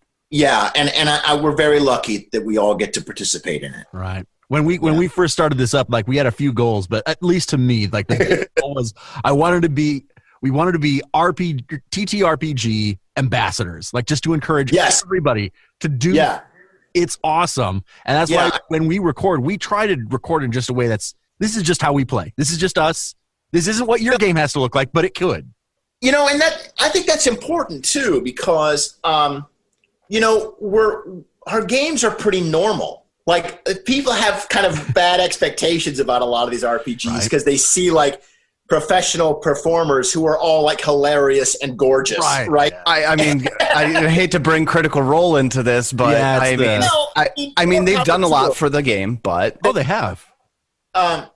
We're very lucky that we all get to participate in it. Right. When we first started this up, like we had a few goals, but at least to me, like the big goal was we wanted to be TTRPG ambassadors, like just to encourage everybody to do. Yeah. It's awesome. And that's why when we record, we try to record in just a way this is just how we play. This is just us. This isn't what your game has to look like, but it could. And I think that's important too, because our games are pretty normal. Like people have kind of bad expectations about a lot of these RPGs because they see like professional performers who are all like hilarious and gorgeous, right? I mean, I hate to bring Critical Role into this, but I mean, they've done a lot for the game, but they have. But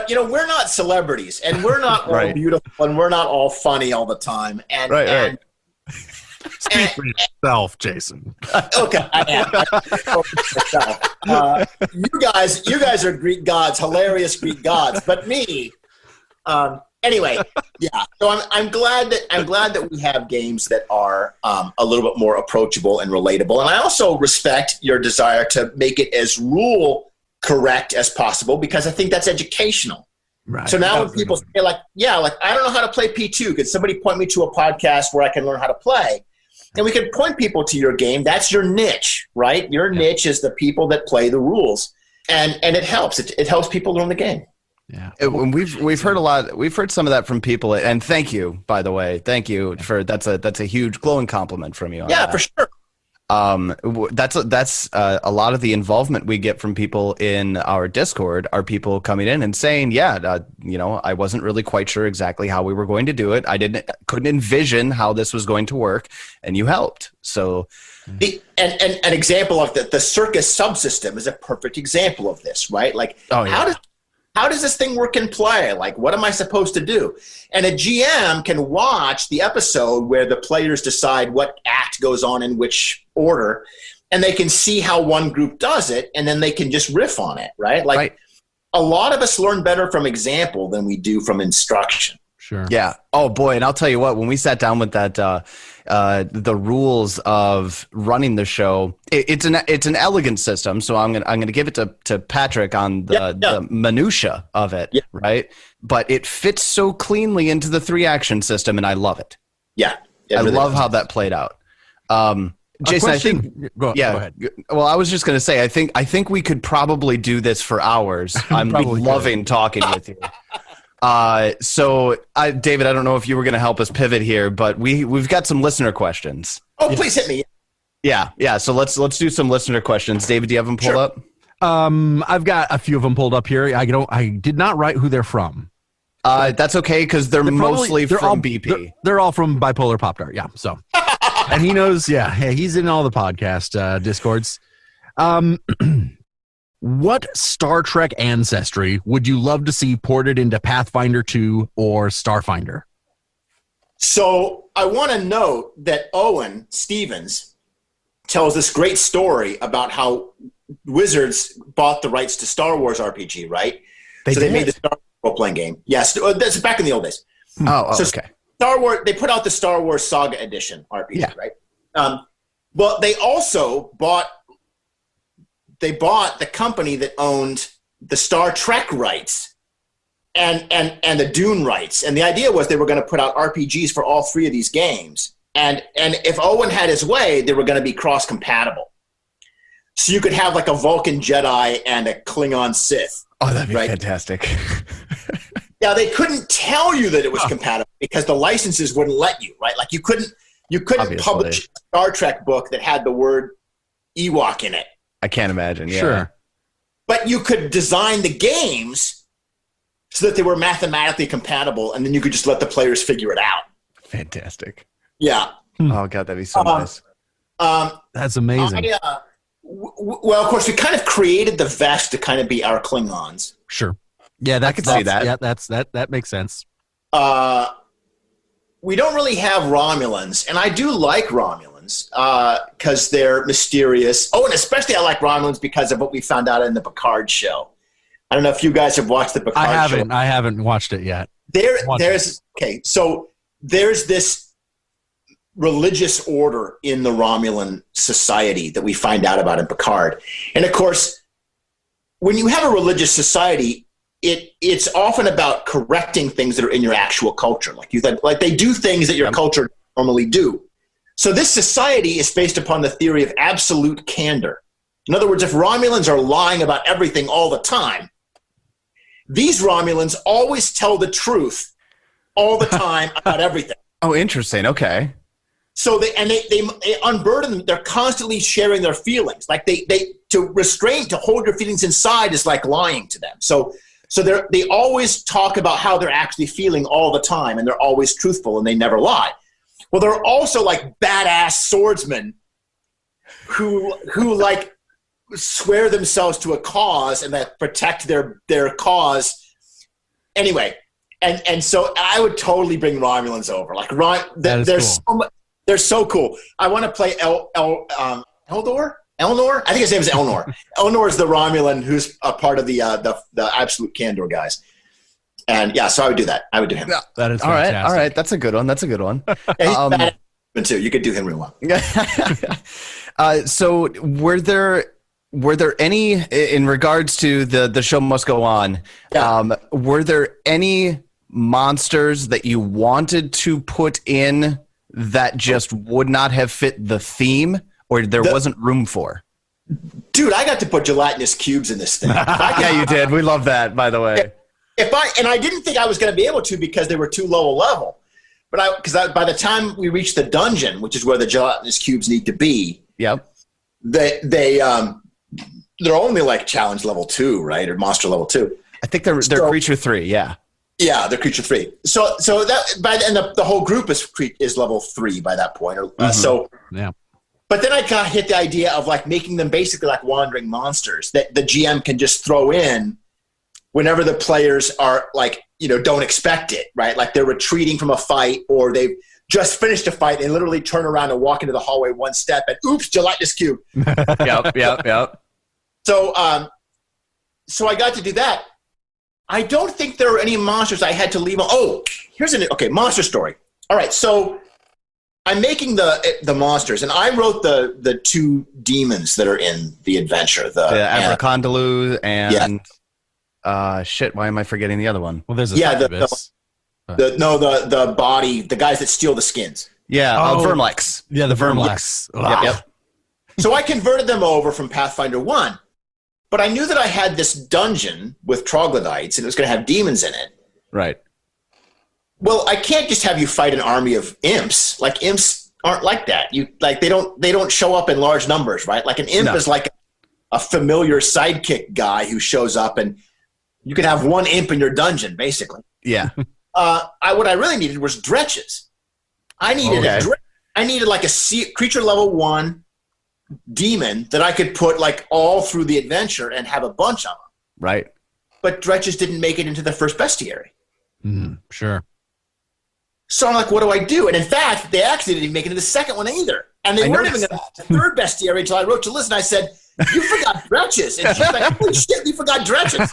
we're not celebrities, and we're not all beautiful, and we're not all funny all the time, and Speak for yourself, Jason. Okay, I am. You guys are Greek gods, hilarious Greek gods, but me. Anyway, So I'm glad that we have games that are a little bit more approachable and relatable, and I also respect your desire to make it as rule correct as possible, because I think that's educational. Right. So now when people say like I don't know how to play P2, could somebody point me to a podcast where I can learn how to play? And we can point people to your game. That's your niche, right? Your niche is the people that play the rules, and it helps. It helps people learn the game. Yeah, we've heard a lot. We've heard some of that from people, and thank you, by the way. Thank you for that's a huge glowing compliment from you. Yeah, for sure. That's a lot of the involvement we get from people in our Discord are people coming in and saying, I wasn't really quite sure exactly how we were going to do it. I couldn't envision how this was going to work, and you helped. So an example of the circus subsystem is a perfect example of this, right? Like how does this thing work in play? Like, what am I supposed to do? And a GM can watch the episode where the players decide what act goes on in which order, and they can see how one group does it, and then they can just riff on it, right? Like, a lot of us learn better from example than we do from instruction. Sure. Yeah. Oh boy. And I'll tell you what, when we sat down with that, the rules of running the show, it's an elegant system. So I'm gonna give it to Patrick on the minutia of it, right? But it fits so cleanly into the 3-action system, and I love it. Yeah. I love how that played out. Jason, I think. Go ahead. Well, I was just going to say, I think we could probably do this for hours. I'm loving talking with you. So, David, I don't know if you were going to help us pivot here, but we've got some listener questions. Oh, please hit me. Yeah. So let's do some listener questions. David, do you have them pulled up? I've got a few of them pulled up here. I did not write who they're from. That's okay, because they're mostly from BP. They're all from Bipolar Pop Tart. Yeah. So, and he knows. Yeah, he's in all the podcast Discords. What Star Trek ancestry would you love to see ported into Pathfinder 2 or Starfinder? So I want to note that Owen Stevens tells this great story about how Wizards bought the rights to Star Wars RPG, right? They made the Star Wars role-playing game. Yes, that's back in the old days. Okay. Star Wars. They put out the Star Wars Saga Edition RPG, right? But they also bought the company that owned the Star Trek rights and the Dune rights. And the idea was they were going to put out RPGs for all 3 of these games. And if Owen had his way, they were going to be cross-compatible. So you could have like a Vulcan Jedi and a Klingon Sith. Oh, that'd be fantastic. Now they couldn't tell you that it was compatible because the licenses wouldn't let you, right? Like you couldn't Obviously. publish a Star Trek book that had the word Ewok in it. I can't imagine. Yeah. Sure. But you could design the games so that they were mathematically compatible, and then you could just let the players figure it out. Fantastic. Yeah. Oh god, that'd be so nice. That's amazing. Well, of course, we kind of created the vest to kind of be our Klingons. Sure. Yeah, I could see that. Yeah, that makes sense. We don't really have Romulans, and I do like Romulans because they're mysterious. Oh, and especially I like Romulans because of what we found out in the Picard show. I don't know if you guys have watched the Picard show. I haven't watched it yet. So there's this religious order in the Romulan society that we find out about in Picard. And of course, when you have a religious society, it's often about correcting things that are in your actual culture. Like they do things that your culture normally do. So this society is based upon the theory of absolute candor. In other words, if Romulans are lying about everything all the time, these Romulans always tell the truth all the time about everything. Oh, interesting. Okay. So they unburden them. They're constantly sharing their feelings. Like to hold your feelings inside is like lying to them. So they always talk about how they're actually feeling all the time, and they're always truthful, and they never lie. Well, they're also like badass swordsmen who like swear themselves to a cause and that protect their cause. Anyway, and so I would totally bring Romulans over. Like they're so cool. I want to play Eldor. Elnor? I think his name is Elnor. Elnor is the Romulan who's a part of the Absolute Candor guys. And yeah, so I would do that. I would do him. That is all fantastic. right. All right. That's a good one. Yeah, he's bad too. You could do him really well. So were there any, in regards to the show must go on, were there any monsters that you wanted to put in that just would not have fit the theme, or there wasn't room for? Dude, I got to put gelatinous cubes in this thing. Yeah, you did. We love that, by the way. And I didn't think I was going to be able to because they were too low a level. But by the time we reached the dungeon, which is where the gelatinous cubes need to be, they're only like challenge level 2, right, or monster level 2. I think they're creature 3. Yeah. Yeah, they're creature 3. So that the whole group is level 3 by that point. So yeah. But then I kind of hit the idea of like making them basically like wandering monsters that the GM can just throw in whenever the players are like, don't expect it, right? Like they're retreating from a fight, or they've just finished a fight and literally turn around and walk into the hallway one step and oops, gelatinous cube. Yep. So I got to do that. I don't think there were any monsters I had to leave. Oh, here's monster story. All right, so I'm making the monsters, and I wrote the 2 demons that are in the adventure. The Abracondalu and shit. Why am I forgetting the other one? Well, there's a succubus. The body, the guys that steal the skins. Yeah, Vermlex. Yeah, the Vermlex. Yep. So I converted them over from Pathfinder 1. But I knew that I had this dungeon with troglodytes, and it was going to have demons in it. Right. Well, I can't just have you fight an army of imps. Like imps aren't like that. They don't show up in large numbers, right? Like an imp is like a familiar sidekick guy who shows up, and you can have one imp in your dungeon, basically. Yeah. What I really needed was dretches. I needed like a creature level 1 demon that I could put like all through the adventure and have a bunch of them. Right. But dretches didn't make it into the first bestiary. Sure. So I'm like, what do I do? And in fact, they actually didn't make it into the second one either. And they weren't even going to the third bestiary until I wrote to Liz and I said, you forgot dretches. And she's like, holy shit, you forgot dretches.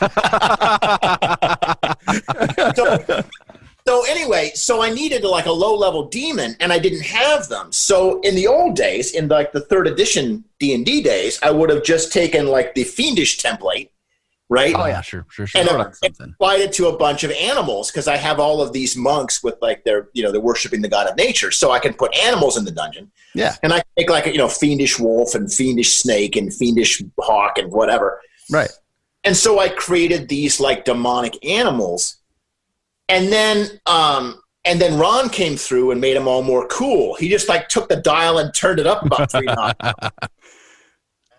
So anyway, I needed like a low-level demon, and I didn't have them. So in the old days, in like the 3rd edition D&D days, I would have just taken like the fiendish template, right? Oh yeah, sure. And applied it to a bunch of animals, because I have all of these monks with like they're worshiping the god of nature, so I can put animals in the dungeon. Yeah, and I can make like a fiendish wolf and fiendish snake and fiendish hawk and whatever. Right. And so I created these like demonic animals and then Ron came through and made them all more cool. He just like took the dial and turned it up about 3 notches.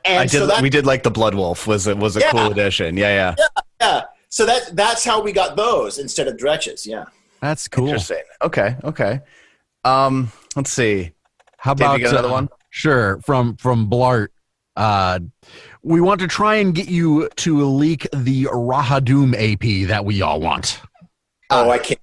And we did like the Blood Wolf was a cool addition. Yeah. So that's how we got those instead of dretches. Yeah. That's cool. Interesting. Okay. Let's see. How Dave, about you got another one? Sure. From Blart. We want to try and get you to leak the Rahadoom AP that we all want. Oh, I can't.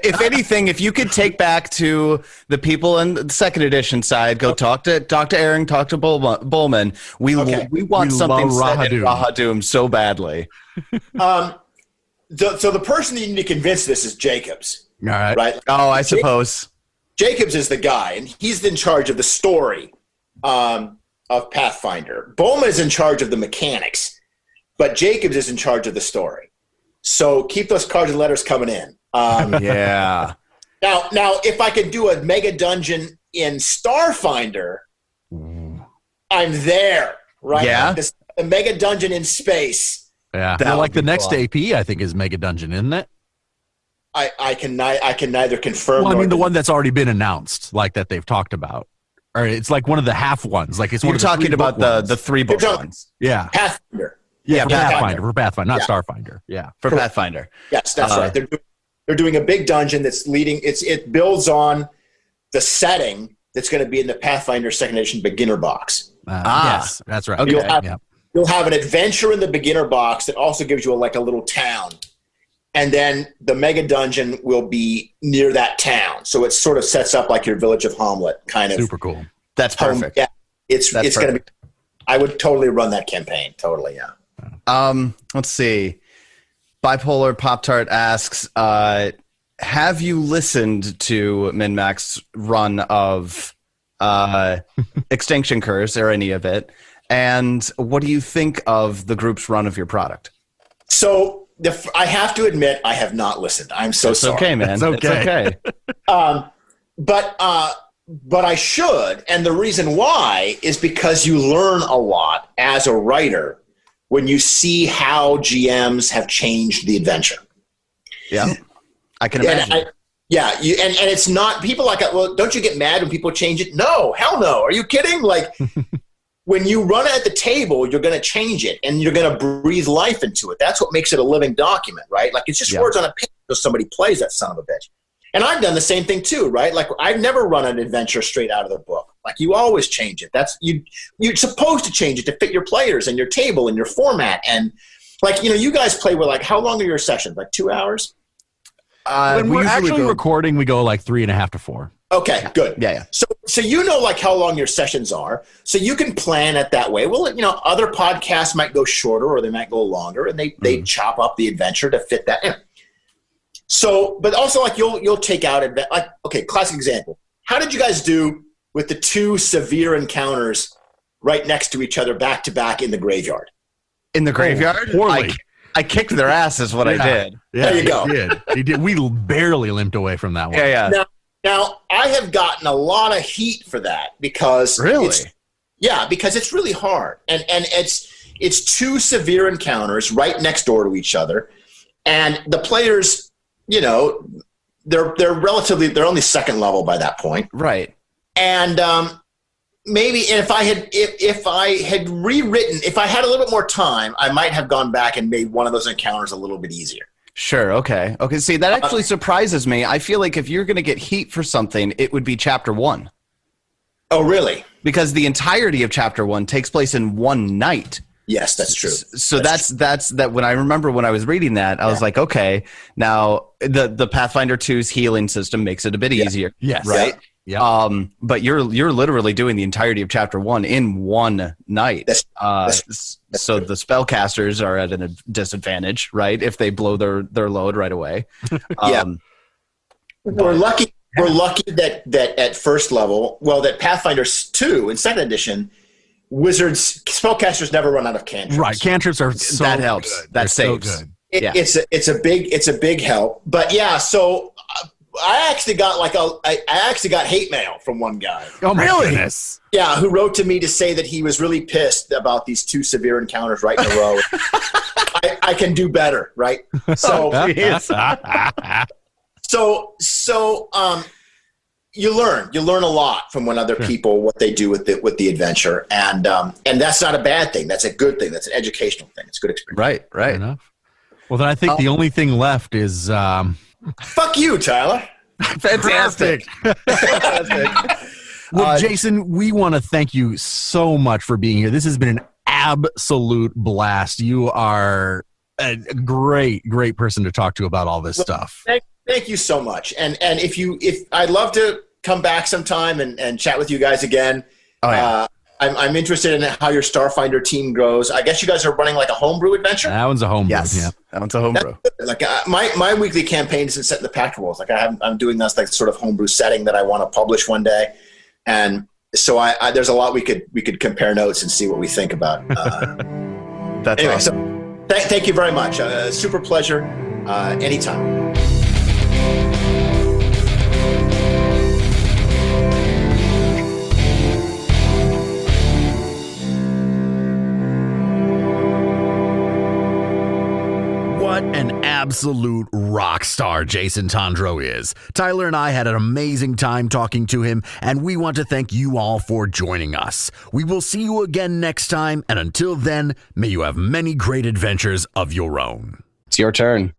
If anything, if you could take back to the people in the second edition side, go talk to Aaron, talk to Bowman. We want something set in Rahadoom so badly. So the person that you need to convince this is Jacobs. All right. Right? Oh, I suppose. Jacobs is the guy, and he's in charge of the story of Pathfinder. Bowman is in charge of the mechanics, but Jacobs is in charge of the story. So keep those cards and letters coming in. Yeah. Now, if I could do a mega dungeon in Starfinder, I'm there. Right? Yeah. A mega dungeon in space. Yeah. Like the next AP, I think, is Mega Dungeon, isn't it? I can neither confirm. Well, I mean, the one that's already been announced, like that they've talked about, or it's like one of the half ones. Like it's one. You're talking about the 3 book ones. Yeah. Pathfinder. Yeah, Pathfinder for Pathfinder, not Starfinder. Yeah, for Pathfinder. Yes, that's right. They're doing a big dungeon that's leading. It builds on the setting that's going to be in the Pathfinder Second Edition beginner box. Yes, that's right. Okay. You'll have an adventure in the beginner box that also gives you a little town. And then the mega dungeon will be near that town. So it sort of sets up like your Village of Hamlet kind of. Super cool. That's perfect. Yeah. It's going to be, I would totally run that campaign. Totally. Yeah. Let's see. Bipolar Pop Tart asks, have you listened to MNmaxed's run of Extinction Curse or any of it? And what do you think of the group's run of your product? So I have to admit, I have not listened. I'm so sorry. It's okay, man. It's okay. But I should. And the reason why is because you learn a lot as a writer when you see how GMs have changed the adventure. Yeah, I can imagine. And it's not people like, well, don't you get mad when people change it? No, hell no. Are you kidding? Like when you run it at the table, you're going to change it and you're going to breathe life into it. That's what makes it a living document, right? Like it's just words on a page until somebody plays that son of a bitch. And I've done the same thing too, right? Like I've never run an adventure straight out of the book. Like you always change it. That's you're supposed to change it to fit your players and your table and your format. And like, you guys play with like, how long are your sessions? Like 2 hours? When we're actually recording, we go like 3.5 to 4. Okay, good. Yeah. So like how long your sessions are, so you can plan it that way. Well, other podcasts might go shorter or they might go longer, and they chop up the adventure to fit that in. So, but also like you'll take out like, okay, classic example. How did you guys do with the 2 severe encounters right next to each other, back to back in the graveyard? In the graveyard? Poorly. I kicked their ass is what I did. Yeah, there you go. He did. We barely limped away from that one. Yeah. Now, I have gotten a lot of heat for that because because it's really hard, and it's 2 severe encounters right next door to each other, and the players, they're only second level by that point, right? And maybe if I had rewritten, if I had a little bit more time, I might have gone back and made one of those encounters a little bit easier. Sure. Okay. See, that actually surprises me. I feel like if you're going to get heat for something, it would be chapter 1. Oh, really? Because the entirety of chapter 1 takes place in one night. Yes, that's true. So that's when I remember when I was reading that, I was like, okay, now the Pathfinder 2's healing system makes it a bit easier. Yes. Right. Yeah. But you're literally doing the entirety of chapter 1 in one night. So the spellcasters are at a disadvantage, right? If they blow their load right away. We're lucky. We're lucky that at first level, that Pathfinder 2 in second edition, wizards spellcasters never run out of cantrips. Right, cantrips are so that helps. Good. That saves. So good. It's a big help. But yeah, so I actually got I actually got hate mail from one guy. Oh my goodness. Yeah, who wrote to me to say that he was really pissed about these 2 severe encounters right in a row. I can do better, right? So, you learn a lot from when other people what they do with the adventure, and that's not a bad thing. That's a good thing. That's an educational thing. It's a good experience. Right. Enough. Well, then I think the only thing left is fuck you, Tyler. Fantastic. Well, Jason, we want to thank you so much for being here. This has been an absolute blast. You are a great person to talk to about all this stuff. Thank you so much. And if I'd love to come back sometime and chat with you guys again. Oh, yeah. I'm interested in how your Starfinder team grows. I guess you guys are running like a homebrew adventure. That one's a homebrew. Yes, yeah. That one's a homebrew. Like my weekly campaign isn't set in the pack rules. Like I'm doing this like sort of homebrew setting that I want to publish one day, and so I there's a lot we could compare notes and see what we think about. That's anyway, awesome. So thank you very much. Super pleasure. Anytime. What an absolute rock star Jason Tondro is. Tyler and I had an amazing time talking to him, and we want to thank you all for joining us. We will see you again next time, and until then, may you have many great adventures of your own. It's your turn.